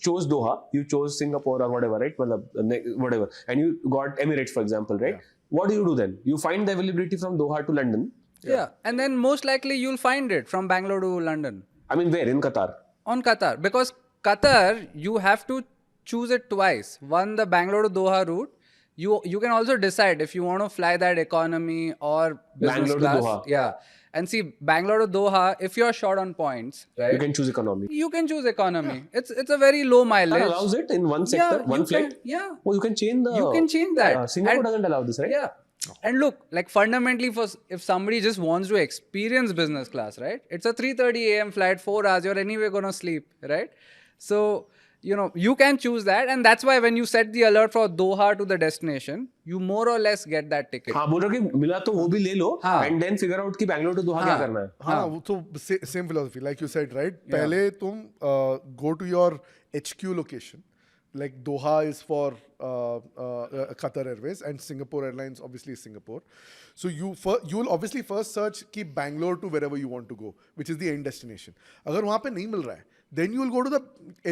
C: chose Doha, you chose Singapore or whatever, right? Whatever, and you got Emirates, for example, right? What do you do then? You find the availability from Doha to London.
B: Yeah, and then most likely you'll find it from Bangalore to London.
C: I mean, where? In Qatar?
B: On Qatar. Because Qatar, you have to choose it twice. One, the Bangalore to Doha route. You can also decide if you want to fly that economy or business
C: Bangalore
B: class.
C: to Doha.
B: Yeah. And see, Bangalore to Doha, if you're short on points, right?
C: You can choose economy.
B: You can choose economy. It's a very low mileage.
C: That allows it in one sector, one flight? Oh, you can change the...
B: You can change that.
C: Singapore doesn't allow this, right?
B: Yeah. And look, like fundamentally, if somebody just wants to experience business class, right? It's a 3:30 a.m. flight, 4 hours. You're anyway going to sleep, right? So, you can choose that. And that's why when you set the alert for Doha to the destination, you more or less get that ticket.
C: हाँ, बोल रहे कि मिला तो वो भी ले लो, and then figure out कि Bangalore to Doha क्या करना है.
A: हाँ, so same philosophy, like you said, right? पहले तुम go to your HQ location. Like Doha is for Qatar Airways and Singapore Airlines obviously is Singapore. So you will obviously first search कि Bangalore to wherever you want to go, which is the end destination. अगर वहाँ पे नहीं मिल रहा है, Then you will go to the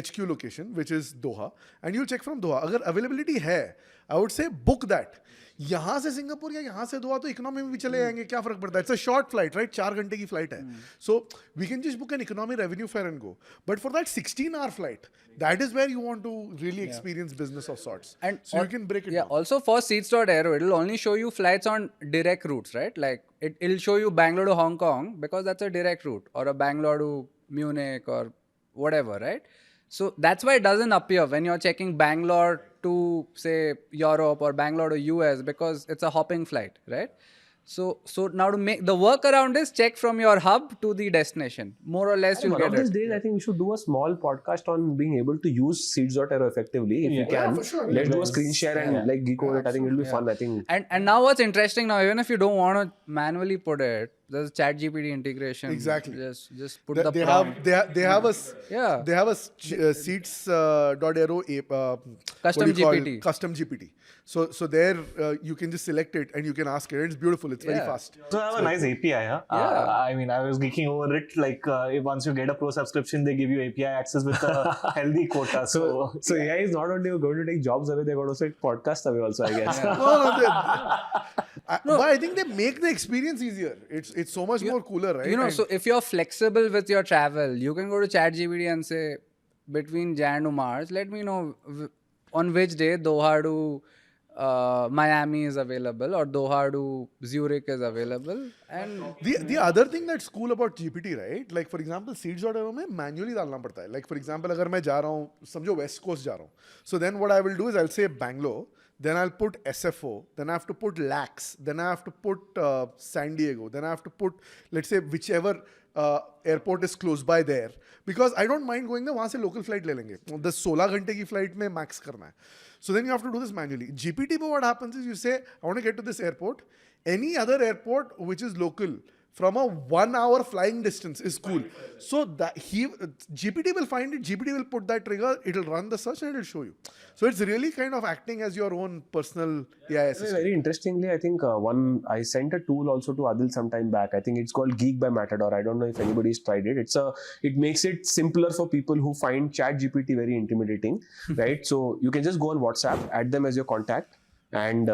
A: HQ location, which is Doha, and you'll check from Doha. Agar availability hai, I would say book that. यहाँ से Singapore या यहाँ से दोहा तो इकोनॉमी में भी चले जाएंगे, क्या फर्क पड़ता है? It's a short flight, right? 4 घंटे की फ्लाइट है. So we can just book an economy revenue fare and go. But for that 16-hour flight, that is where you want to really experience business of sorts.
B: And
A: so you can break it down.
B: Also for Seats.aero, it'll only show you flights on direct routes, right? Like it'll show you Bangalore to Hong Kong because that's a direct route, or a Bangalore to Munich or whatever, right? So that's why it doesn't appear when you're checking Bangalore to say Europe or Bangalore to US, because it's a hopping flight, right? So now to make the workaround is check from your hub to the destination. More or less you'll
C: One
B: get
C: of these
B: it.
C: days, I think we should do a small podcast on being able to use Seats.aero effectively. If you can,
A: for sure.
C: let's do a screen share and like geek over it. I think it'll be fun. I think.
B: And now what's interesting now, even if you don't want to manually put it, there's ChatGPT integration.
A: Exactly.
B: Just put
A: They
B: the
A: have
B: prompt.
A: they have a
B: Yeah.
A: they have a Seats.aero
B: Custom GPT.
A: Custom GPT. So there you can just select it and you can ask it. And it's beautiful. It's very
B: Yeah.
A: fast.
D: So I have a nice API. Huh?
B: Yeah.
D: I mean, I was geeking over it. Like, if once you get a pro subscription, they give you API access with a healthy quota.
C: So AI is not only going to take jobs away, they're going to take podcasts away also, I guess.
A: But I think they make the experience easier. It's so much more cooler, right?
B: You know,
A: And
B: so if you're flexible with your travel, you can go to ChatGPT and say, between Jan to March, let me know on which day Doha to Miami is available or Doha to Zurich is available. And
A: the other thing that's cool about GPT, right? Like for example, Seats.aero में manually डालना पड़ता है. Like for example, अगर मैं जा रहा हूँ, समझो West Coast जा रहा हूँ. So then what I will do is I'll say Bangalore. Then I'll put SFO, then I have to put LAX, then I have to put San Diego, then I have to put, let's say, whichever airport is close by there. Because I don't mind going there, वहाँ से local flight ले लेंगे. The 16 घंटे की flight में max करना है. So then you have to do this manually. GPT, what happens is you say, I want to get to this airport. Any other airport which is local, from a 1 hour flying distance is cool. So that GPT will find it, GPT will put that trigger, it'll run the search and it'll show you. So it's really kind of acting as your own personal AI assistant.
C: Very interestingly, I think I sent a tool also to Adil some time back. I think it's called Geek by Matador. I don't know if anybody's tried it. It makes it simpler for people who find ChatGPT very intimidating, right? So you can just go on WhatsApp, add them as your contact, and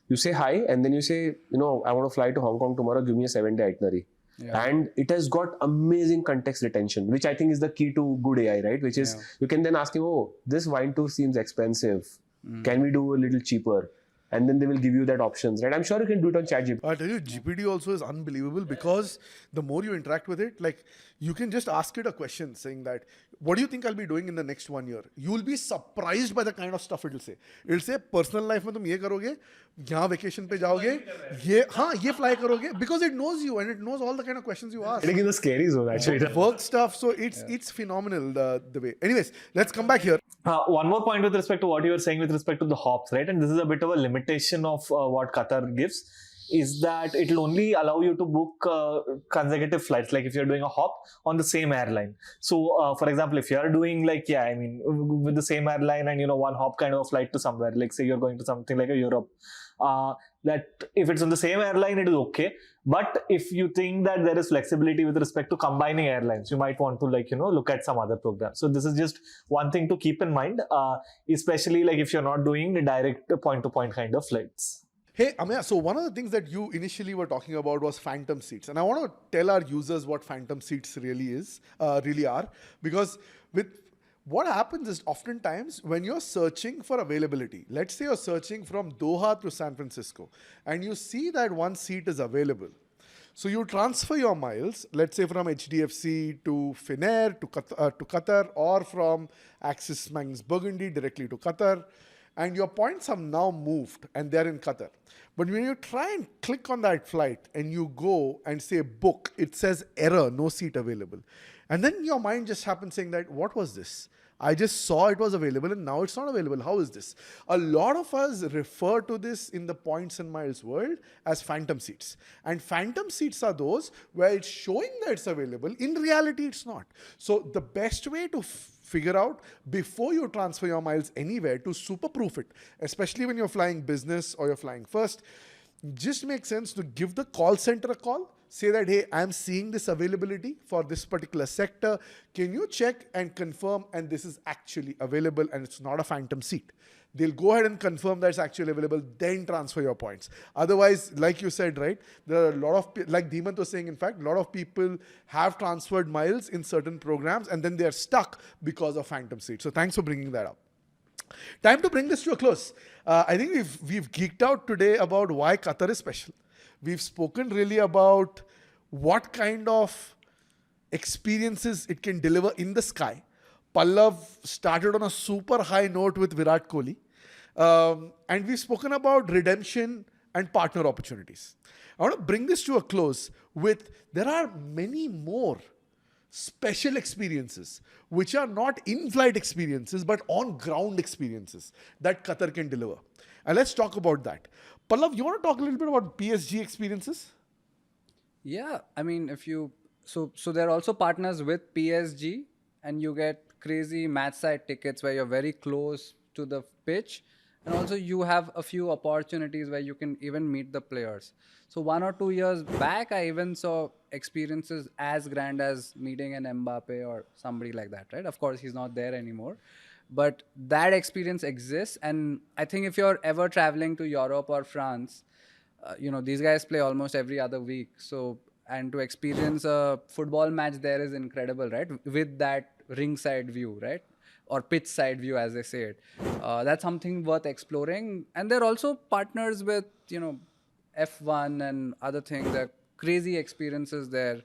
C: you say hi, and then you say, I want to fly to Hong Kong tomorrow, give me a 7-day itinerary. Yeah. And it has got amazing context retention, which I think is the key to good AI, right? Which is, you can then ask him, this wine tour seems expensive. Can we do a little cheaper? And then they will give you that options, right? I'm sure you can do it on ChatGPT.
A: I tell you, GPT also is unbelievable because the more you interact with it, like you can just ask it a question saying that, what do you think I'll be doing in the next 1 year? You will be surprised by the kind of stuff it will say. It will say, personal life में तुम ये करोगे, यहाँ vacation पे जाओगे, ये fly करोगे, because it knows you and it knows all the kind of questions you ask.
C: I think in the scary zone, actually.
A: Work stuff, so it's phenomenal the way. Anyways, let's come back here.
D: One more point with respect to what you were saying with respect to the hops, right? And this is a bit of a limitation of what Qatar gives, is that it will only allow you to book consecutive flights, like if you're doing a hop on the same airline. So, for example, if you're doing with the same airline and, one hop kind of a flight to somewhere, like say you're going to something like a Europe, that if it's on the same airline, it is okay. But if you think that there is flexibility with respect to combining airlines, you might want to look at some other program. So this is just one thing to keep in mind, especially like if you're not doing the direct point-to-point kind of flights.
A: Hey, Ameya, so one of the things that you initially were talking about was phantom seats. And I want to tell our users what phantom seats really are. Because what happens is oftentimes when you're searching for availability, let's say you're searching from Doha to San Francisco, and you see that one seat is available. So you transfer your miles, let's say from HDFC to Finnair to Qatar, or from Axis Magnus Burgandy directly to Qatar. And your points have now moved and they're in Qatar. But when you try and click on that flight and you go and say book, it says error, no seat available. And then your mind just happens saying that, what was this? I just saw it was available and now it's not available. How is this? A lot of us refer to this in the points and miles world as phantom seats. And phantom seats are those where it's showing that it's available. In reality, it's not. So the best way to figure out before you transfer your miles anywhere to super-proof it, especially when you're flying business or you're flying first, just makes sense to give the call center a call. say that, hey, I'm seeing this availability for this particular sector. Can you check and confirm? And this is actually available and it's not a phantom seat. They'll go ahead and confirm that it's actually available, then transfer your points. Otherwise, like you said, right, there are a lot of, like Dhimant was saying, in fact, a lot of people have transferred miles in certain programs and then they're stuck because of phantom seats. So thanks for bringing that up. Time to bring this to a close. I think we've geeked out today about why Qatar is special. We've spoken really about what kind of experiences it can deliver in the sky. Pallav started on a super high note with Virat Kohli. And we've spoken about redemption and partner opportunities. I want to bring this to a close with, there are many more special experiences which are not in-flight experiences but on-ground experiences that Qatar can deliver. And let's talk about that. Pallav, you want to talk a little bit about PSG experiences?
B: Yeah, I mean, if you so they're also partners with PSG, and you get crazy match side tickets where you're very close to the pitch, and also you have a few opportunities where you can even meet the players. So 1 or 2 years back, I even saw experiences as grand as meeting an Mbappe or somebody like that, right? Of course, he's not there anymore. But that experience exists. And I think if you're ever traveling to Europe or France, these guys play almost every other week. So, and to experience a football match there is incredible, right? With that ringside view, right? Or pitch side view, as they say it. That's something worth exploring. And they're also partners with, F1 and other things. There are crazy experiences there.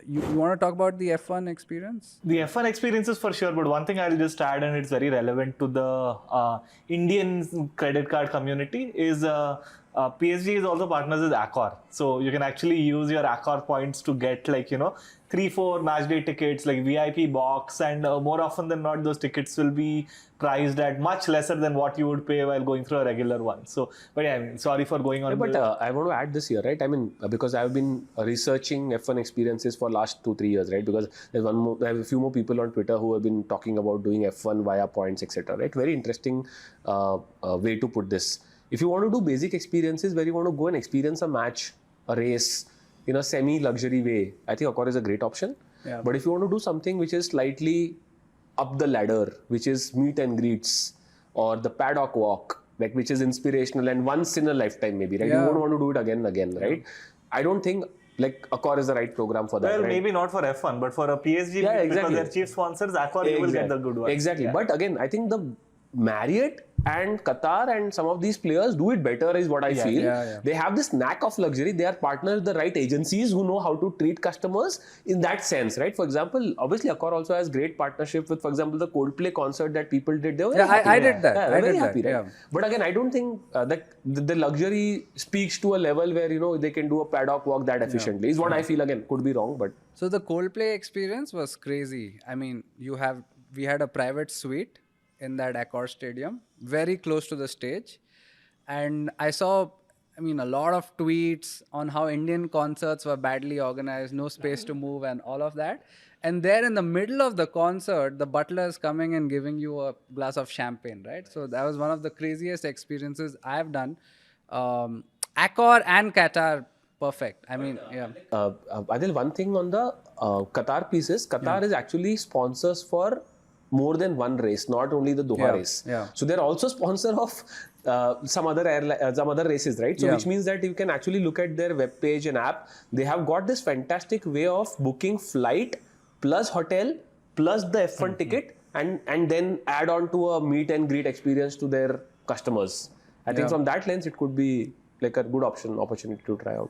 B: You want to talk about the F1 experience?
D: The F1 experiences for sure, but one thing I'll just add, and it's very relevant to the Indian credit card community, is PSG is also partners with Accor. So you can actually use your Accor points to get 3-4 match day tickets, like VIP box, and more often than not, those tickets will be priced at much lesser than what you would pay while going through a regular one. So, but yeah, I mean, sorry for going on.
C: Yeah, but I want to add this here, right? I mean, because I've been researching F1 experiences for last 2-3 years, right? Because I have a few more people on Twitter who have been talking about doing F1 via points, etc. Right? Very interesting way to put this. If you want to do basic experiences where you want to go and experience a match, a race, in a semi-luxury way, I think Accor is a great option.
B: Yeah.
C: But if you want to do something which is slightly up the ladder, which is meet and greets or the paddock walk, like which is inspirational and once in a lifetime maybe, right?
B: Yeah.
C: You won't want to do it again and again, right? I don't think Accor is the right program for that.
D: Well,
C: right?
D: maybe not for F1, but for a PSG,
C: Yeah,
D: because
C: exactly.
D: they're chief sponsors, Accor, you will get the good one.
C: Exactly.
D: Yeah.
C: But again, I think the Marriott and Qatar and some of these players do it better is what I feel.
B: Yeah.
C: They have this knack of luxury. They are partnered with the right agencies who know how to treat customers in that sense, right? For example, obviously Accor also has great partnership with, for example, the Coldplay concert that people did. They were very happy.
B: I did that.
C: Yeah,
B: I
C: very
B: did
C: happy,
B: that.
C: right?
B: Yeah.
C: But again, I don't think that the luxury speaks to a level where, they can do a paddock walk that efficiently. Is what I feel. Again, could be wrong, but...
B: So the Coldplay experience was crazy. I mean, we had a private suite in that Accor stadium, very close to the stage. And I saw, a lot of tweets on how Indian concerts were badly organized, no space to move and all of that. And there in the middle of the concert, the butler is coming and giving you a glass of champagne, right? So that was one of the craziest experiences I've done. Accor and Qatar, perfect. Yeah.
C: Adil, one thing on the Qatar pieces, Qatar is actually sponsors for more than one race, not only the Doha race.
B: Yeah.
C: So they're also sponsor of some other races, right? So which means that you can actually look at their webpage and app. They have got this fantastic way of booking flight plus hotel plus the F1 ticket and then add on to a meet and greet experience to their customers. I think from that lens, it could be like a good opportunity to try out.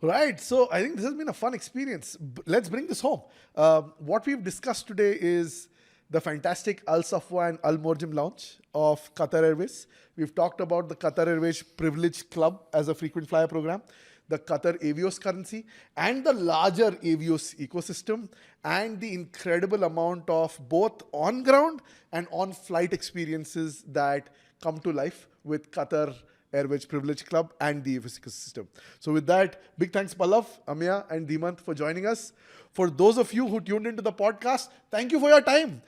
A: Right. So I think this has been a fun experience. Let's bring this home. What we've discussed today is the fantastic Safwa and Al Morjan Lounge of Qatar Airways. We've talked about the Qatar Airways Privilege Club as a frequent flyer program, the Qatar Avios currency, and the larger Avios ecosystem, and the incredible amount of both on-ground and on-flight experiences that come to life with Qatar Airways Privilege Club and the Avios Ecosystem. So with that, big thanks Pallav, Ameya and Dhimant for joining us. For those of you who tuned into the podcast, thank you for your time.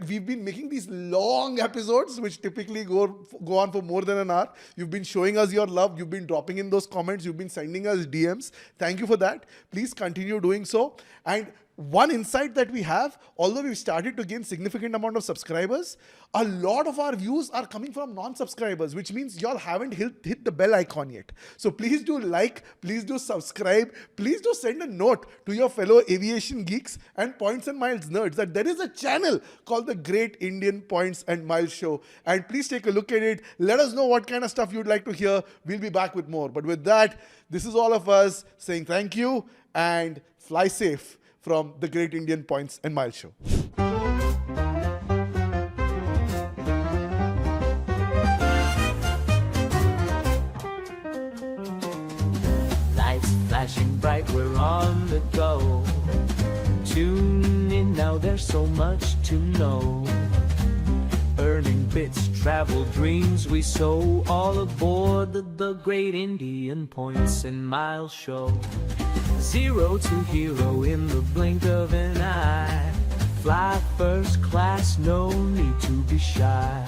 A: We've been making these long episodes, which typically go on for more than an hour. You've been showing us your love. You've been dropping in those comments. You've been sending us DMs. Thank you for that. Please continue doing so. And one insight that we have, although we've started to gain significant amount of subscribers, a lot of our views are coming from non-subscribers, which means y'all haven't hit the bell icon yet. So please do like, please do subscribe, please do send a note to your fellow aviation geeks and Points and Miles nerds that there is a channel called the Great Indian Points and Miles Show. And please take a look at it. Let us know what kind of stuff you'd like to hear. We'll be back with more. But with that, this is all of us saying thank you and fly safe from the Great Indian Points and Miles Show.
E: Lights flashing bright, we're on the go. Tune in now, there's so much to know. Earning bits, travel dreams we sow. All aboard the Great Indian Points and Miles Show. Zero to hero in the blink of an eye. Fly first class, no need to be shy.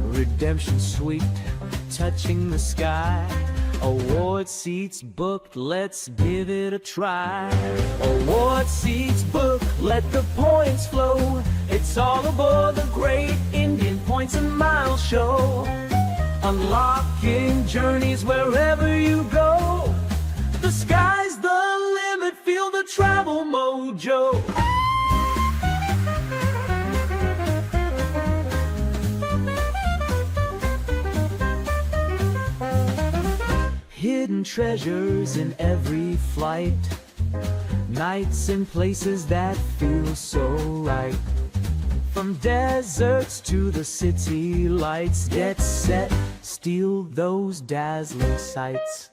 E: Redemption suite, touching the sky. Award seats booked, let's give it a try. Award seats booked, let the points flow. It's all aboard the Great Indian Points and Miles Show. Unlocking journeys wherever you go. The sky's the limit, feel the travel mojo. Hidden treasures in every flight. Nights in places that feel so right. From deserts to the city lights. Get set, steal those dazzling sights.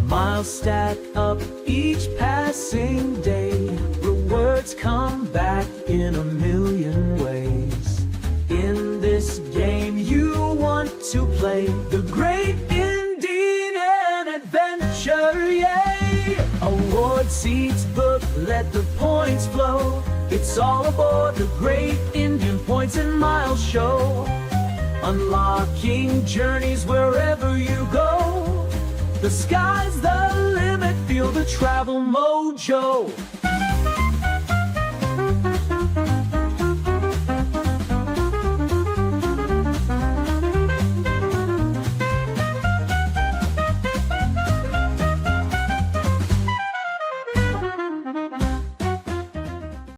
E: Miles stack up each passing day. Rewards come back in a million ways. In this game you want to play the Great Indian Adventure, yay! Award seats booked, let the points flow. It's all aboard the Great Indian Points and Miles Show. Unlocking journeys wherever you go. The sky's the limit, feel the travel mojo.